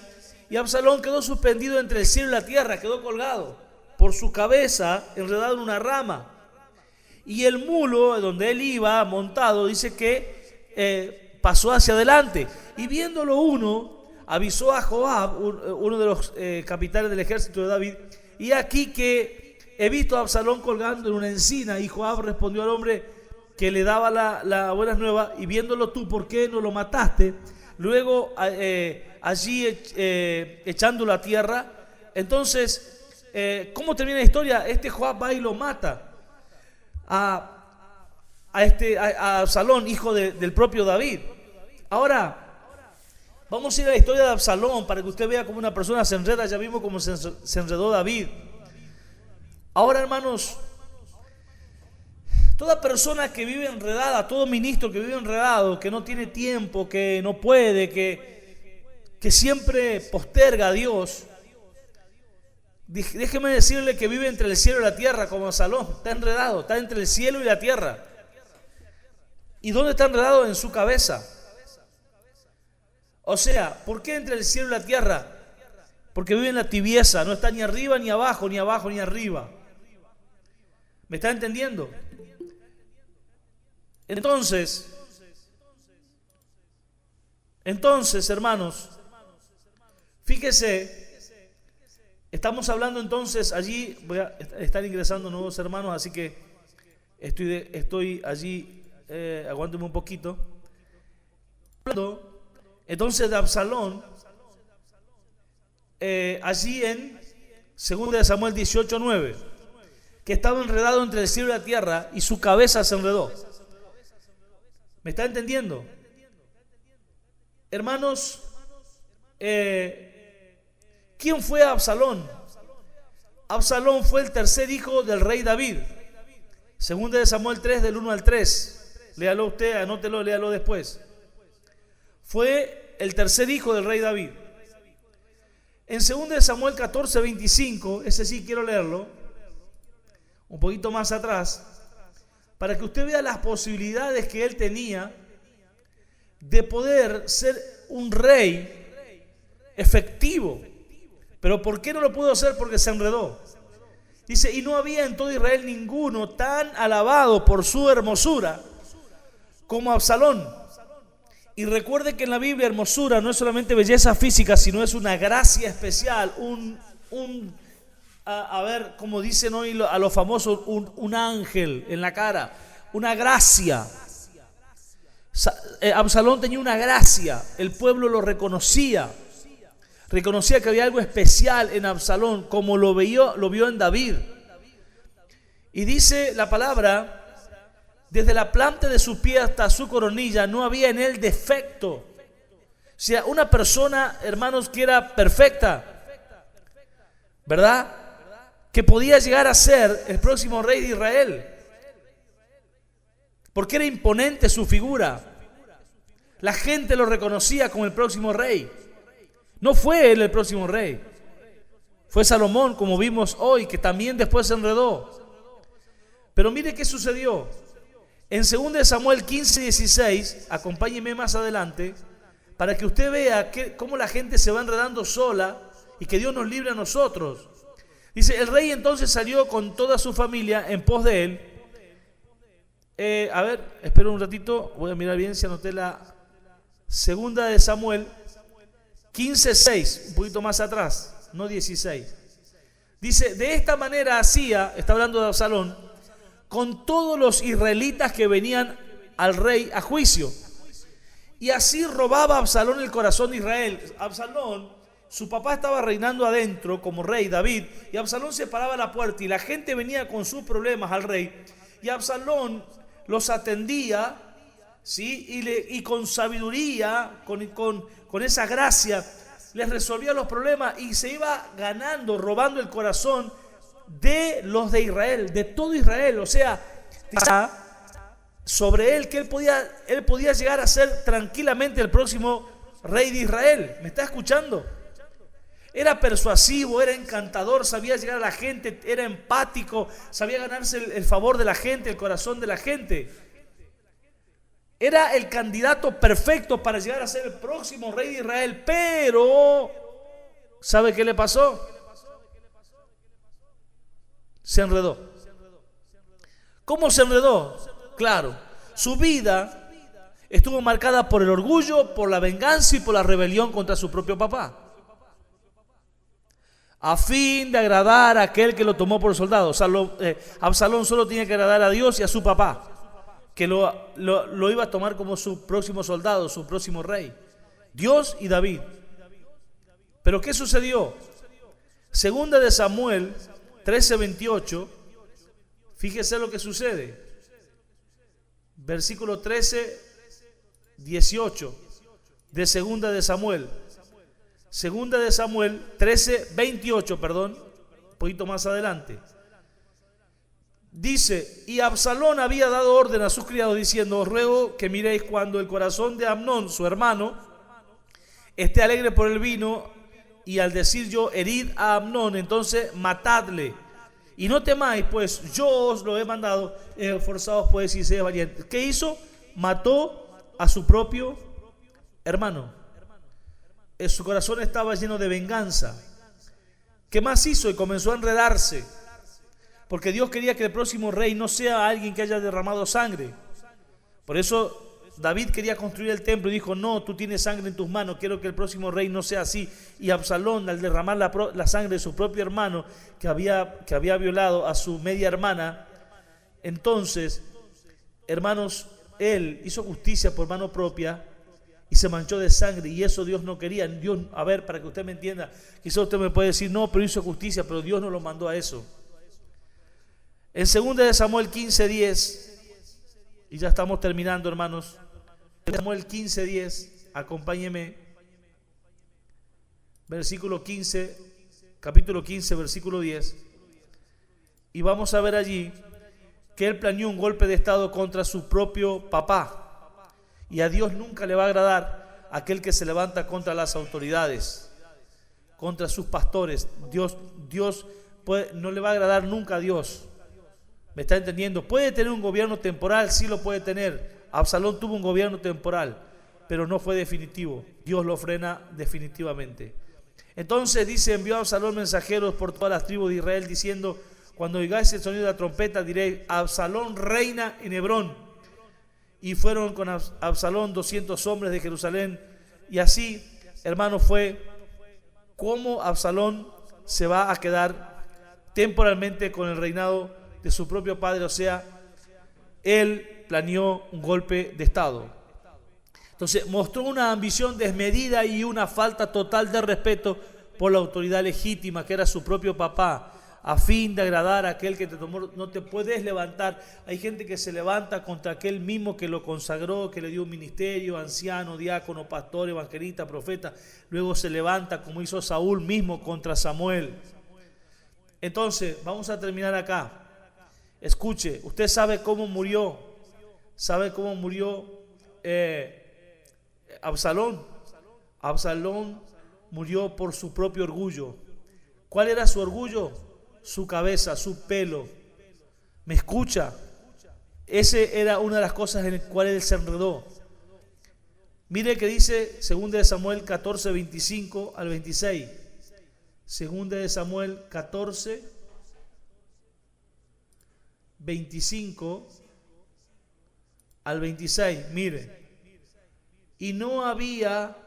y Absalón quedó suspendido entre el cielo y la tierra, quedó colgado por su cabeza, enredado en una rama. Y el mulo donde él iba montado, dice que pasó hacia adelante. Y viéndolo uno, avisó a Joab, uno de los capitanes del ejército de David, y aquí que he visto a Absalón colgando en una encina. Y Joab respondió al hombre que le daba la buenas nuevas: y viéndolo tú, ¿por qué no lo mataste? Luego allí echándolo a tierra. Entonces, ¿cómo termina la historia? Joab va y lo mata a Absalón, hijo del propio David. Ahora, vamos a ir a la historia de Absalón para que usted vea cómo una persona se enreda. Ya vimos cómo se enredó David. Ahora, hermanos, toda persona que vive enredada, todo ministro que vive enredado, que no tiene tiempo, que no puede, que siempre posterga a Dios, déjeme decirle que vive entre el cielo y la tierra como Absalón. Está enredado, está entre el cielo y la tierra. ¿Y dónde está enredado? En su cabeza. O sea, ¿por qué entre el cielo y la tierra? Porque vive en la tibieza, no está ni arriba ni abajo, ni abajo ni arriba. ¿Me está entendiendo? Entonces, hermanos, fíjese, estamos hablando entonces allí, voy a estar ingresando nuevos hermanos, así que estoy allí, aguánteme un poquito. Entonces de Absalón, allí en 2 de Samuel 18:9, que estaba enredado entre el cielo y la tierra y su cabeza se enredó. ¿Me está entendiendo? Hermanos, ¿quién fue Absalón? Absalón fue el tercer hijo del rey David. 2 de Samuel 3, del 1 al 3. Léalo usted, anótelo, léalo después. Fue el tercer hijo del rey David. En 2 de Samuel 14, 25, ese sí quiero leerlo, un poquito más atrás, para que usted vea las posibilidades que él tenía de poder ser un rey efectivo. Pero ¿por qué no lo pudo hacer? Porque se enredó. Dice, y no había en todo Israel ninguno tan alabado por su hermosura como Absalón. Y recuerde que en la Biblia hermosura no es solamente belleza física, sino es una gracia especial, a ver, como dicen hoy a los famosos, un ángel en la cara, una gracia. Absalón tenía una gracia, el pueblo lo reconocía que había algo especial en Absalón, como lo vio en David. Y dice la palabra, desde la planta de su pie hasta su coronilla no había en él defecto. O sea, una persona, hermanos, que era perfecta, ¿verdad? Que podía llegar a ser el próximo rey de Israel, porque era imponente su figura. La gente lo reconocía como el próximo rey. No fue él el próximo rey, fue Salomón, como vimos hoy, que también después se enredó. Pero mire qué sucedió. En 2 Samuel 15:16, acompáñeme más adelante, para que usted vea cómo la gente se va enredando sola y que Dios nos libre a nosotros. Dice, el rey entonces salió con toda su familia en pos de él. A ver, espero un ratito, voy a mirar bien si anoté la 2 Samuel 15:6, un poquito más atrás, no 16. Dice, de esta manera hacía, está hablando de Absalón, con todos los israelitas que venían al rey a juicio. Y así robaba Absalón el corazón de Israel. Absalón, su papá estaba reinando adentro como rey, David, y Absalón se paraba a la puerta y la gente venía con sus problemas al rey. Y Absalón los atendía, ¿sí? Y con sabiduría, con esa gracia, les resolvía los problemas y se iba ganando, robando el corazón de los de Israel, de todo Israel. O sea, sobre él que él podía llegar a ser tranquilamente el próximo rey de Israel. ¿Me está escuchando? Era persuasivo, era encantador, sabía llegar a la gente, era empático, sabía ganarse el favor de la gente, el corazón de la gente. Era el candidato perfecto para llegar a ser el próximo rey de Israel, pero ¿sabe qué le pasó? Se enredó. ¿Cómo se enredó? Claro, su vida estuvo marcada por el orgullo, por la venganza y por la rebelión contra su propio papá, a fin de agradar a aquel que lo tomó por soldado. O sea, Absalón solo tenía que agradar a Dios y a su papá, que lo iba a tomar como su próximo soldado, su próximo rey, Dios y David. Pero ¿qué sucedió? 2 Samuel 13:28, fíjese lo que sucede. Versículo 13:18 de 2 Samuel. 2 Samuel 13:28, perdón, un poquito más adelante. Dice, y Absalón había dado orden a sus criados diciendo, os ruego que miréis cuando el corazón de Amnón, su hermano, esté alegre por el vino, y al decir yo, herid a Amnón, entonces matadle. Y no temáis, pues yo os lo he mandado, esforzaos pues y sed valientes. ¿Qué hizo? Mató a su propio hermano. Su corazón estaba lleno de venganza. ¿Qué más hizo? Y comenzó a enredarse, porque Dios quería que el próximo rey no sea alguien que haya derramado sangre. Por eso David quería construir el templo y dijo, no, tú tienes sangre en tus manos, quiero que el próximo rey no sea así. Y Absalón, al derramar la sangre de su propio hermano, que había violado a su media hermana, entonces, hermanos, él hizo justicia por mano propia y se manchó de sangre, y eso Dios no quería. Dios, a ver, para que usted me entienda, quizá usted me puede decir, no, pero hizo justicia, pero Dios no lo mandó a eso. En 2 Samuel 15:10, y ya estamos terminando, hermanos. Samuel 15:10, acompáñeme. Versículo 15, capítulo 15, versículo 10. Y vamos a ver allí que él planeó un golpe de estado contra su propio papá. Y a Dios nunca le va a agradar aquel que se levanta contra las autoridades, contra sus pastores. Dios no le va a agradar nunca a Dios. ¿Me está entendiendo? Puede tener un gobierno temporal, sí lo puede tener. Absalón tuvo un gobierno temporal, pero no fue definitivo. Dios lo frena definitivamente. Entonces dice, envió a Absalón mensajeros por todas las tribus de Israel diciendo, cuando oigáis el sonido de la trompeta diréis, Absalón reina en Hebrón. Y fueron con Absalón 200 hombres de Jerusalén. Y así, hermano, fue como Absalón se va a quedar temporalmente con el reinado de su propio padre, o sea, él planeó un golpe de estado. Entonces mostró una ambición desmedida y una falta total de respeto por la autoridad legítima que era su propio papá, a fin de agradar a aquel que te tomó. No te puedes levantar. Hay gente que se levanta contra aquel mismo que lo consagró, que le dio un ministerio, anciano, diácono, pastor, evangelista, profeta. Luego se levanta, como hizo Saúl mismo contra Samuel. Entonces, vamos a terminar acá. Escuche, usted sabe cómo murió. ¿Sabe cómo murió Absalón? Absalón murió por su propio orgullo. ¿Cuál era su orgullo? Su cabeza, su pelo. ¿Me escucha? Ese era una de las cosas en las cuales él se enredó. Mire que dice 2 de Samuel 14, 25 al 26. 2 de Samuel 14, 25 al 26. Mire. Y no había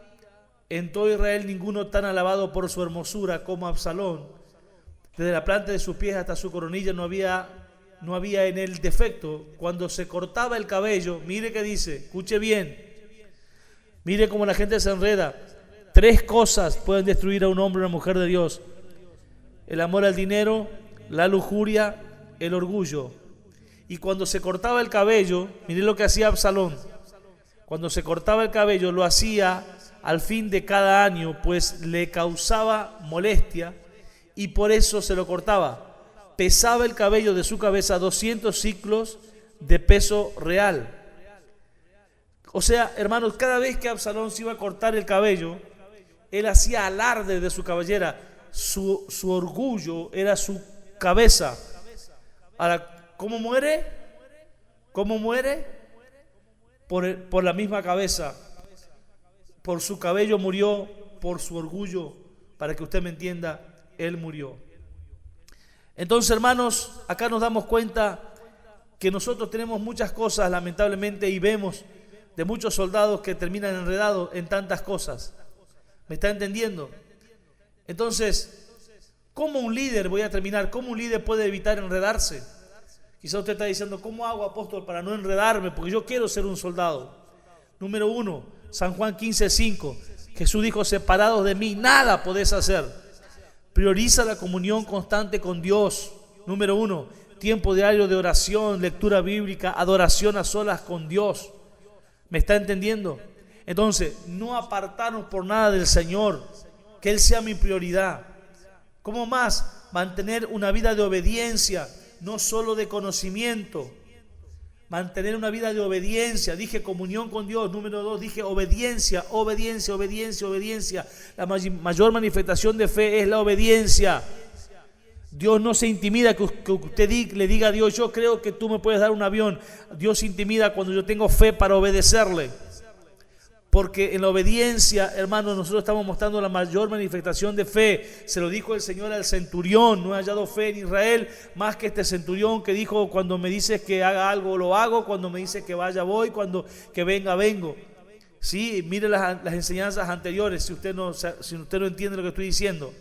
en todo Israel ninguno tan alabado por su hermosura como Absalón. Desde la planta de sus pies hasta su coronilla no había en él defecto. Cuando se cortaba el cabello, mire que dice, escuche bien. Mire cómo la gente se enreda. 3 cosas pueden destruir a un hombre o una mujer de Dios: el amor al dinero, la lujuria, el orgullo. Y cuando se cortaba el cabello, mire lo que hacía Absalón. Cuando se cortaba el cabello lo hacía al fin de cada año, pues le causaba molestia y por eso se lo cortaba. Pesaba el cabello de su cabeza 200 ciclos de peso real. O sea, hermanos, cada vez que Absalón se iba a cortar el cabello, él hacía alarde de su cabellera. Su orgullo era su cabeza. Ahora, ¿cómo muere? ¿Cómo muere? Por la misma cabeza. Por su cabello murió, por su orgullo. Para que usted me entienda, él murió. Entonces, hermanos, acá nos damos cuenta que nosotros tenemos muchas cosas, lamentablemente, y vemos de muchos soldados que terminan enredados en tantas cosas. ¿Me está entendiendo? Entonces, ¿cómo un líder, voy a terminar, cómo un líder puede evitar enredarse? Quizá usted está diciendo, ¿cómo hago, apóstol, para no enredarme? Porque yo quiero ser un soldado. Número 1, San Juan 15:5. Jesús dijo, separados de mí, nada podés hacer. Prioriza la comunión constante con Dios. Número 1, tiempo diario de oración, lectura bíblica, adoración a solas con Dios. ¿Me está entendiendo? Entonces, no apartarnos por nada del Señor, que Él sea mi prioridad. ¿Cómo más? Mantener una vida de obediencia, no solo de conocimiento. Mantener una vida de obediencia. Dije comunión con Dios. Número 2, dije obediencia, obediencia, obediencia, obediencia. La mayor manifestación de fe es la obediencia. Dios no se intimida que usted le diga a Dios, yo creo que tú me puedes dar un avión. Dios se intimida cuando yo tengo fe para obedecerle. Porque en la obediencia, hermanos, nosotros estamos mostrando la mayor manifestación de fe. Se lo dijo el Señor al centurión, no he hallado fe en Israel más que este centurión que dijo, cuando me dices que haga algo, lo hago, cuando me dices que vaya, voy, cuando que venga, vengo. Sí, mire las enseñanzas anteriores, si usted no entiende lo que estoy diciendo.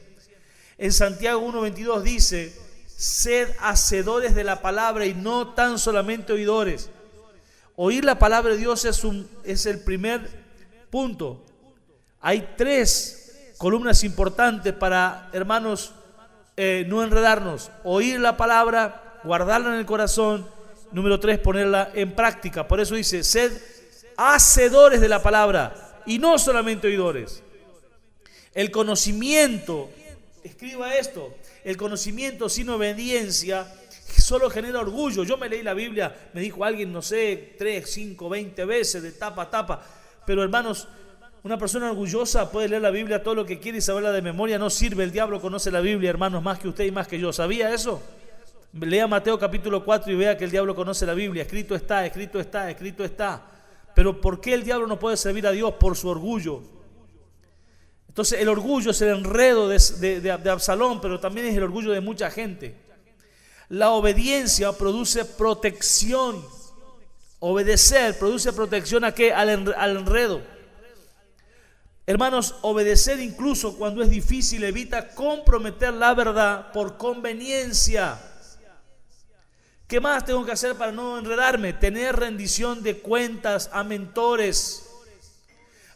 En Santiago 1:22 dice, sed hacedores de la palabra y no tan solamente oidores. Oír la palabra de Dios es el primer punto. Hay 3 columnas importantes para, hermanos, no enredarnos. Oír la palabra, guardarla en el corazón. Número 3, ponerla en práctica. Por eso dice, sed hacedores de la palabra y no solamente oidores. El conocimiento, escriba esto, el conocimiento sin obediencia solo genera orgullo. Yo me leí la Biblia, me dijo alguien, no sé, 3, 5, 20 veces de tapa a tapa. Pero hermanos, una persona orgullosa puede leer la Biblia todo lo que quiere y saberla de memoria. No sirve, el diablo conoce la Biblia, hermanos, más que usted y más que yo. ¿Sabía eso? Lea Mateo capítulo 4 y vea que el diablo conoce la Biblia. Escrito está, escrito está, escrito está. Pero ¿por qué el diablo no puede servir a Dios? Por su orgullo. Entonces el orgullo es el enredo de Absalón, pero también es el orgullo de mucha gente. La obediencia produce protección. Obedecer produce protección ¿a qué? Al enredo. Hermanos, obedecer incluso cuando es difícil evita comprometer la verdad por conveniencia. ¿Qué más tengo que hacer para no enredarme? Tener rendición de cuentas a mentores.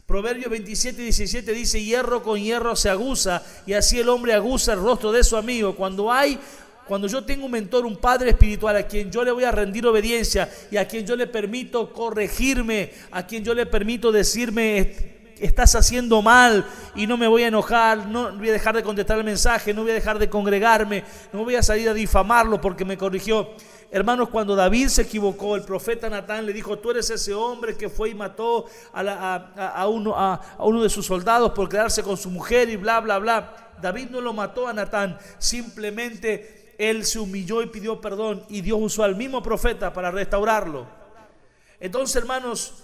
Proverbios 27:17 dice: hierro con hierro se aguza, y así el hombre aguza el rostro de su amigo. Cuando yo tengo un mentor, un padre espiritual a quien yo le voy a rendir obediencia y a quien yo le permito corregirme, a quien yo le permito decirme: estás haciendo mal, y no me voy a enojar, no voy a dejar de contestar el mensaje, no voy a dejar de congregarme, no voy a salir a difamarlo porque me corrigió. Hermanos, cuando David se equivocó, el profeta Natán le dijo: tú eres ese hombre que fue y mató a uno de sus soldados por quedarse con su mujer y bla, bla, bla. David no lo mató a Natán, simplemente él se humilló y pidió perdón, y Dios usó al mismo profeta para restaurarlo. Entonces, hermanos,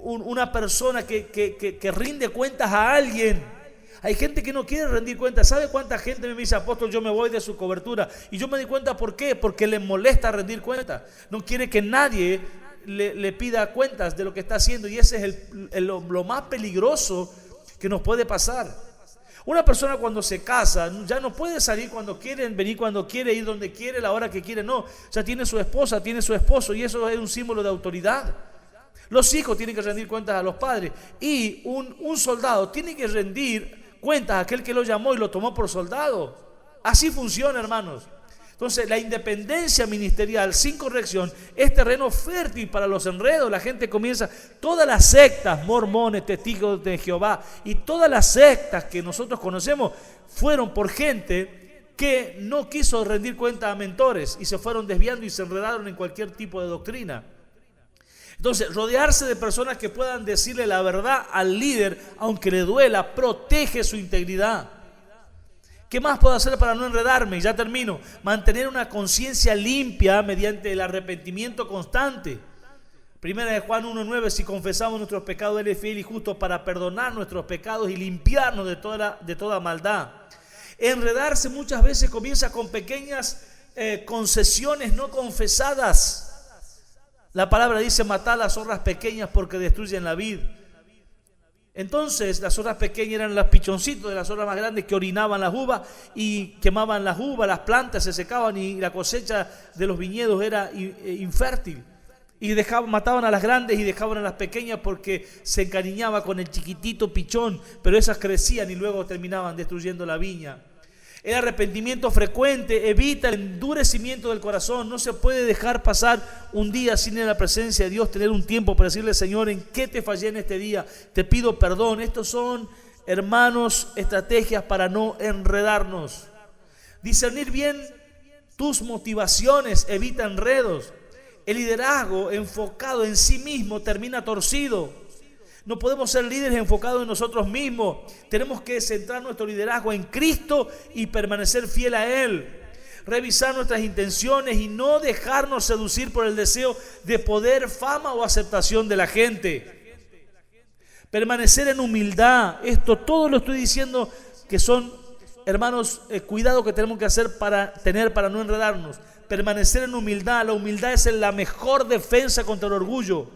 una persona que rinde cuentas a alguien. Hay gente que no quiere rendir cuentas. ¿Sabe cuánta gente me dice: apóstol, yo me voy de su cobertura? Y yo me di cuenta, ¿por qué? Porque le molesta rendir cuentas. No quiere que nadie le pida cuentas de lo que está haciendo, y ese es lo más peligroso que nos puede pasar. Una persona cuando se casa ya no puede salir cuando quiere, venir cuando quiere, ir donde quiere, la hora que quiere, no. O sea, tiene su esposa, tiene su esposo, y eso es un símbolo de autoridad. Los hijos tienen que rendir cuentas a los padres, y un soldado tiene que rendir cuentas a aquel que lo llamó y lo tomó por soldado. Así funciona, hermanos. Entonces, la independencia ministerial sin corrección es terreno fértil para los enredos. La gente comienza, todas las sectas, mormones, testigos de Jehová, y todas las sectas que nosotros conocemos fueron por gente que no quiso rendir cuentas a mentores y se fueron desviando y se enredaron en cualquier tipo de doctrina. Entonces, rodearse de personas que puedan decirle la verdad al líder, aunque le duela, protege su integridad. ¿Qué más puedo hacer para no enredarme? Ya termino. Mantener una conciencia limpia mediante el arrepentimiento constante. Primera de Juan 1:9: si confesamos nuestros pecados, Él es fiel y justo para perdonar nuestros pecados y limpiarnos de toda maldad. Enredarse muchas veces comienza con pequeñas concesiones no confesadas. La palabra dice: matad las zorras pequeñas porque destruyen la vid. Entonces, las zorras pequeñas eran los pichoncitos de las zorras más grandes que orinaban las uvas y quemaban las uvas, las plantas se secaban y la cosecha de los viñedos era infértil. Y mataban a las grandes y dejaban a las pequeñas porque se encariñaba con el chiquitito pichón, pero esas crecían y luego terminaban destruyendo la viña. El arrepentimiento frecuente evita el endurecimiento del corazón. No se puede dejar pasar un día sin ir a la presencia de Dios, tener un tiempo para decirle: Señor, ¿en qué te fallé en este día? Te pido perdón. Estos son, hermanos, estrategias para no enredarnos. Discernir bien tus motivaciones evita enredos. El liderazgo enfocado en sí mismo termina torcido. No podemos ser líderes enfocados en nosotros mismos. Tenemos que centrar nuestro liderazgo en Cristo y permanecer fiel a Él. Revisar nuestras intenciones y no dejarnos seducir por el deseo de poder, fama o aceptación de la gente. Permanecer en humildad. Esto todo lo estoy diciendo que son, hermanos, cuidado que tenemos que hacer para no enredarnos. Permanecer en humildad. La humildad es la mejor defensa contra el orgullo.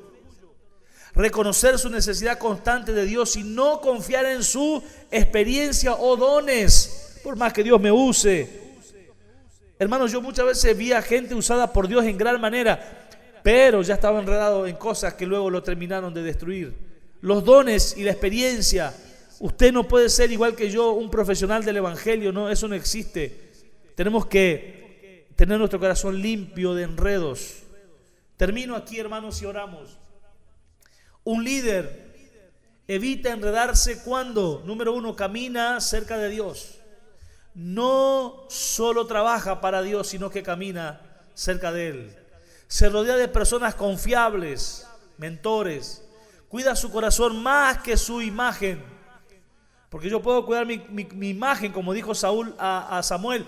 Reconocer su necesidad constante de Dios y no confiar en su experiencia o dones, por más que Dios me use. Hermanos, yo muchas veces vi a gente usada por Dios en gran manera, pero ya estaba enredado en cosas que luego lo terminaron de destruir. Los dones y la experiencia. Usted no puede ser igual que yo, un profesional del evangelio, no, eso no existe. Tenemos que tener nuestro corazón limpio de enredos. Termino aquí, hermanos, y oramos. Un líder evita enredarse cuando, número uno, camina cerca de Dios. No solo trabaja para Dios, sino que camina cerca de Él. Se rodea de personas confiables, mentores. Cuida su corazón más que su imagen. Porque yo puedo cuidar mi imagen, como dijo Saúl a Samuel.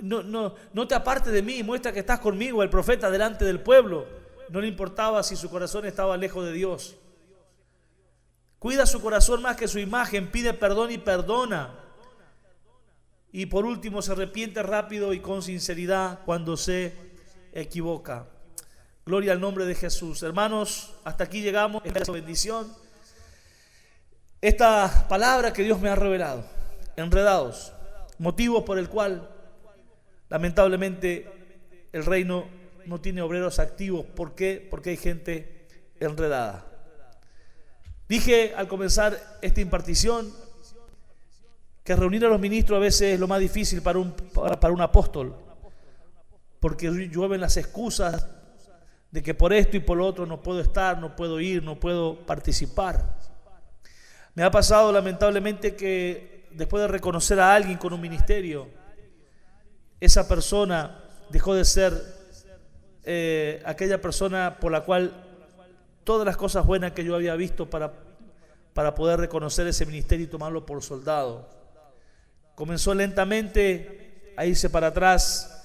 No te apartes de mí, muestra que estás conmigo, el profeta, delante del pueblo. No le importaba si su corazón estaba lejos de Dios. Cuida su corazón más que su imagen, pide perdón y perdona. Y por último, se arrepiente rápido y con sinceridad cuando se equivoca. Gloria al nombre de Jesús. Hermanos, hasta aquí llegamos. Esta es la bendición. esta palabra que Dios me ha revelado, enredados, motivo por el cual lamentablemente el reino no tiene obreros activos. ¿Por qué? Porque hay gente enredada. Dije al comenzar esta impartición que reunir a los ministros a veces es lo más difícil para un apóstol, porque llueven las excusas de que por esto y por lo otro no puedo estar, no puedo ir, no puedo participar. Me ha pasado lamentablemente que después de reconocer a alguien con un ministerio, esa persona dejó de ser aquella persona por la cual todas las cosas buenas que yo había visto para poder reconocer ese ministerio y tomarlo por soldado. Comenzó lentamente a irse para atrás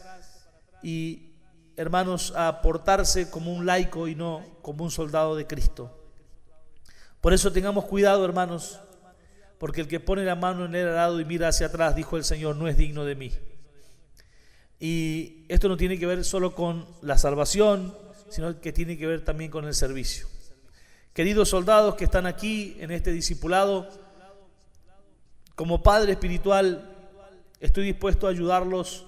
y, hermanos, a portarse como un laico y no como un soldado de Cristo. Por eso tengamos cuidado, hermanos, porque el que pone la mano en el arado y mira hacia atrás, dijo el Señor, no es digno de mí. Y esto no tiene que ver solo con la salvación, sino que tiene que ver también con el servicio. Queridos soldados que están aquí en este discipulado, como padre espiritual, estoy dispuesto a ayudarlos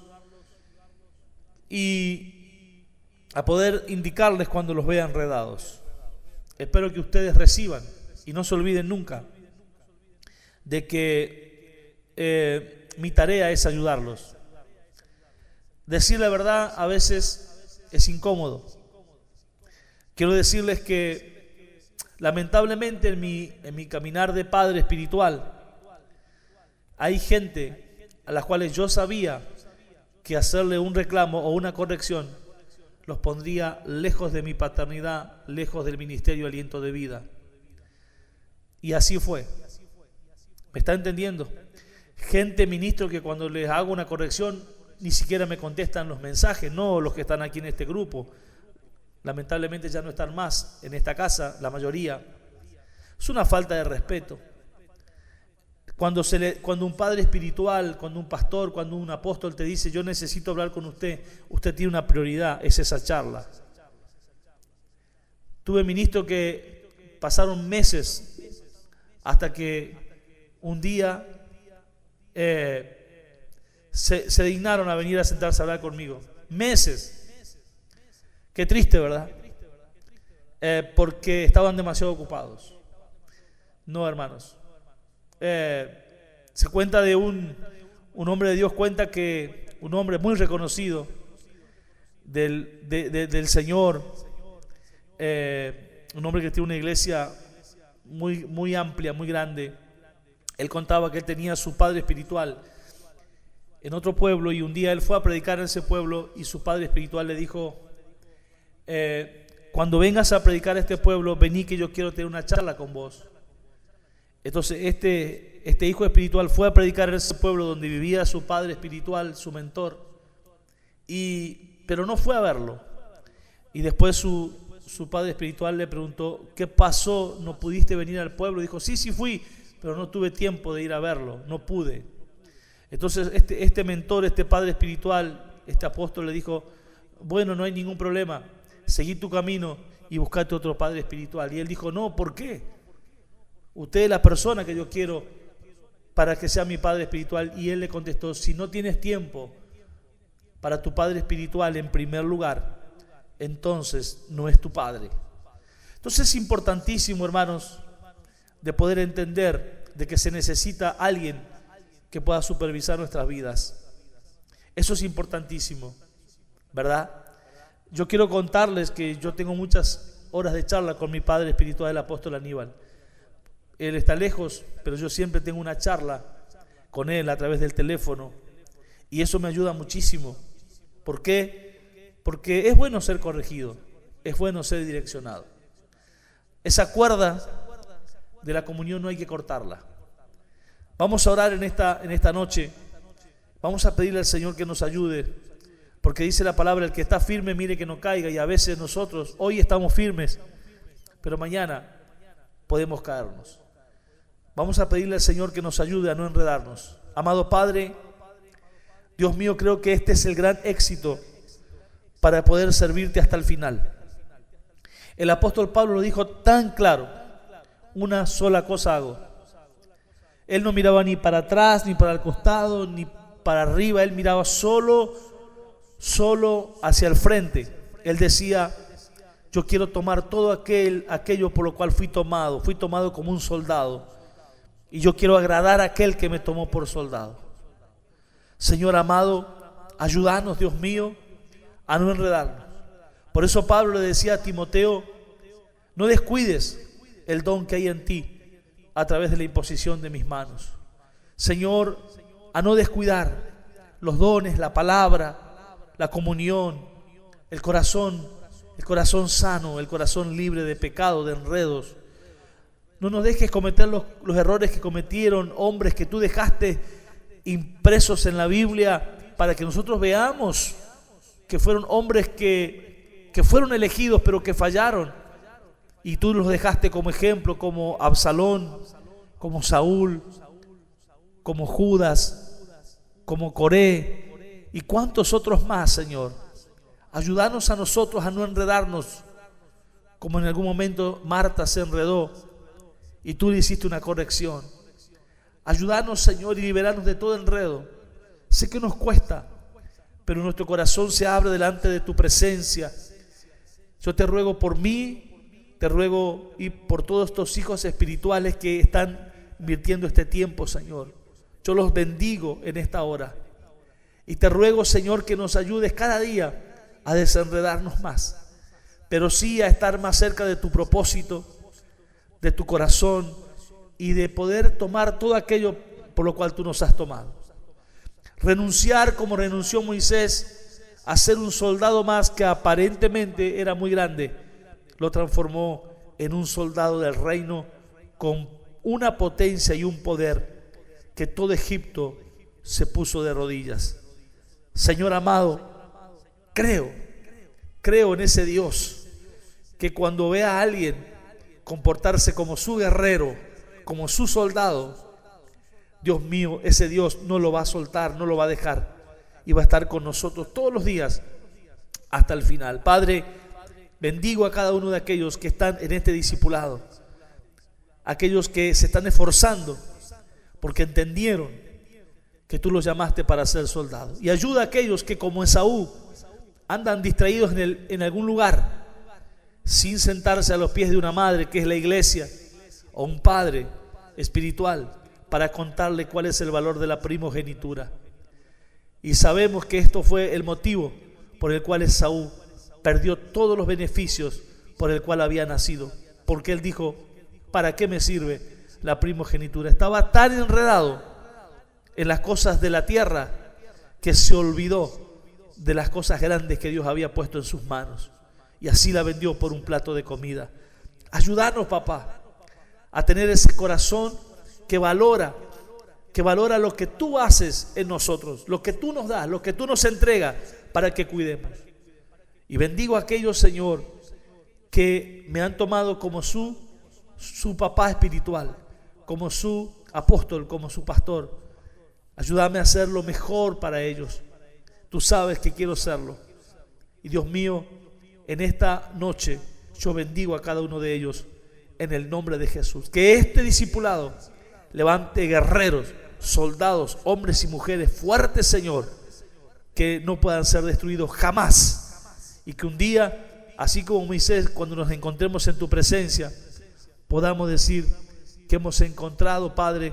y a poder indicarles cuando los vea enredados. Espero que ustedes reciban y no se olviden nunca de que mi tarea es ayudarlos. Decir la verdad a veces es incómodo. Quiero decirles que lamentablemente en mi caminar de padre espiritual hay gente a las cuales yo sabía que hacerle un reclamo o una corrección los pondría lejos de mi paternidad, lejos del ministerio Aliento de Vida. Y así fue. ¿Me está entendiendo? Gente, ministro, que cuando les hago una corrección ni siquiera me contestan los mensajes, no los que están aquí en este grupo. Lamentablemente ya no están más en esta casa, la mayoría. Es una falta de respeto. Cuando un padre espiritual, cuando un pastor, cuando un apóstol te dice yo necesito hablar con usted, usted tiene una prioridad, es esa charla. Tuve ministros que pasaron meses hasta que un día se dignaron a venir a sentarse a hablar conmigo. Meses. Qué triste, ¿verdad? Porque estaban demasiado ocupados. No, hermanos. Se cuenta de un hombre de Dios, cuenta que un hombre muy reconocido del Señor, un hombre que tiene una iglesia muy, muy amplia, muy grande. Él contaba que él tenía a su padre espiritual en otro pueblo y un día él fue a predicar en ese pueblo y su padre espiritual le dijo, cuando vengas a predicar a este pueblo, vení que yo quiero tener una charla con vos. Entonces este hijo espiritual fue a predicar en ese pueblo donde vivía su padre espiritual, su mentor, pero no fue a verlo. Y después su padre espiritual le preguntó, ¿qué pasó? ¿No pudiste venir al pueblo? Dijo, sí fui, pero no tuve tiempo de ir a verlo, no pude. Entonces este mentor, este padre espiritual, este apóstol le dijo, bueno, no hay ningún problema, seguí tu camino y buscate otro padre espiritual. Y él dijo, no, ¿por qué? Usted es la persona que yo quiero para que sea mi padre espiritual. Y él le contestó, si no tienes tiempo para tu padre espiritual en primer lugar, entonces no es tu padre. Entonces es importantísimo, hermanos, de poder entender de que se necesita alguien que pueda supervisar nuestras vidas. Eso es importantísimo, ¿verdad? Yo quiero contarles que yo tengo muchas horas de charla con mi padre espiritual, el apóstol Aníbal. Él está lejos, pero yo siempre tengo una charla con él a través del teléfono y eso me ayuda muchísimo. ¿Por qué? Porque es bueno ser corregido, es bueno ser direccionado. Esa cuerda de la comunión no hay que cortarla. Vamos a orar en esta noche, vamos a pedirle al Señor que nos ayude, porque dice la palabra, el que está firme mire que no caiga, y a veces nosotros hoy estamos firmes, pero mañana podemos caernos. Vamos a pedirle al Señor que nos ayude a no enredarnos. Amado Padre, Dios mío, creo que este es el gran éxito para poder servirte hasta el final. El apóstol Pablo lo dijo tan claro, una sola cosa hago, Él no miraba ni para atrás, ni para el costado, ni para arriba. Él miraba solo hacia el frente. Él decía: yo quiero tomar todo aquello por lo cual fui tomado como un soldado, y yo quiero agradar a aquel que me tomó por soldado. Señor amado, ayúdanos, Dios mío, a no enredarnos. Por eso Pablo le decía a Timoteo: no descuides el don que hay en ti a través de la imposición de mis manos. Señor, a no descuidar los dones, la palabra, la comunión, el corazón sano, el corazón libre de pecado, de enredos. No nos dejes cometer los errores que cometieron hombres que tú dejaste impresos en la Biblia, para que nosotros veamos que fueron hombres que fueron elegidos pero que fallaron, y tú los dejaste como ejemplo, como Absalón, como Saúl, como Judas, como Coré y cuantos otros más. Señor, ayúdanos a nosotros a no enredarnos como en algún momento Marta se enredó y tú le hiciste una corrección. Ayúdanos, Señor, y liberarnos de todo enredo. Sé que nos cuesta, pero nuestro corazón se abre delante de tu presencia. Yo te ruego por mí, te ruego y por todos estos hijos espirituales que están invirtiendo este tiempo, Señor. Yo los bendigo en esta hora. Y te ruego, Señor, que nos ayudes cada día a desenredarnos más, pero sí a estar más cerca de tu propósito, de tu corazón, y de poder tomar todo aquello por lo cual tú nos has tomado. Renunciar como renunció Moisés a ser un soldado más que aparentemente era muy grande, lo transformó en un soldado del reino con una potencia y un poder que todo Egipto se puso de rodillas. Señor amado, creo en ese Dios que cuando ve a alguien comportarse como su guerrero, como su soldado, Dios mío, ese Dios no lo va a soltar, no lo va a dejar, y va a estar con nosotros todos los días hasta el final. Padre, bendigo a cada uno de aquellos que están en este discipulado, aquellos que se están esforzando porque entendieron que tú los llamaste para ser soldados, y ayuda a aquellos que como Esaú andan distraídos en algún lugar sin sentarse a los pies de una madre que es la iglesia, o un padre espiritual, para contarle cuál es el valor de la primogenitura. Y sabemos que esto fue el motivo por el cual Esaú perdió todos los beneficios por el cual había nacido, porque él dijo: ¿para qué me sirve la primogenitura? Estaba tan enredado en las cosas de la tierra que se olvidó de las cosas grandes que Dios había puesto en sus manos, y así la vendió por un plato de comida. Ayúdanos, papá, a tener ese corazón que valora lo que tú haces en nosotros, lo que tú nos das, lo que tú nos entregas para que cuidemos. Y bendigo a aquellos, Señor, que me han tomado como su papá espiritual, como su apóstol, como su pastor. Ayúdame a hacer lo mejor para ellos. Tú sabes que quiero serlo. Y Dios mío, en esta noche yo bendigo a cada uno de ellos en el nombre de Jesús. Que este discipulado levante guerreros, soldados, hombres y mujeres fuertes, Señor, que no puedan ser destruidos jamás. Y que un día, así como Moisés, cuando nos encontremos en tu presencia, podamos decir que hemos encontrado, Padre,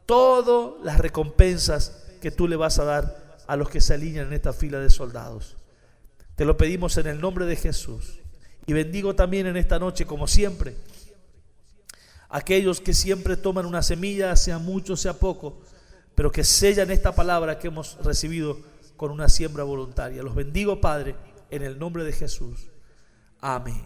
todas las recompensas que tú le vas a dar a los que se alinean en esta fila de soldados. Te lo pedimos en el nombre de Jesús. Y bendigo también en esta noche, como siempre, aquellos que siempre toman una semilla, sea mucho, sea poco, pero que sellan esta palabra que hemos recibido con una siembra voluntaria. Los bendigo, Padre, en el nombre de Jesús. Amén.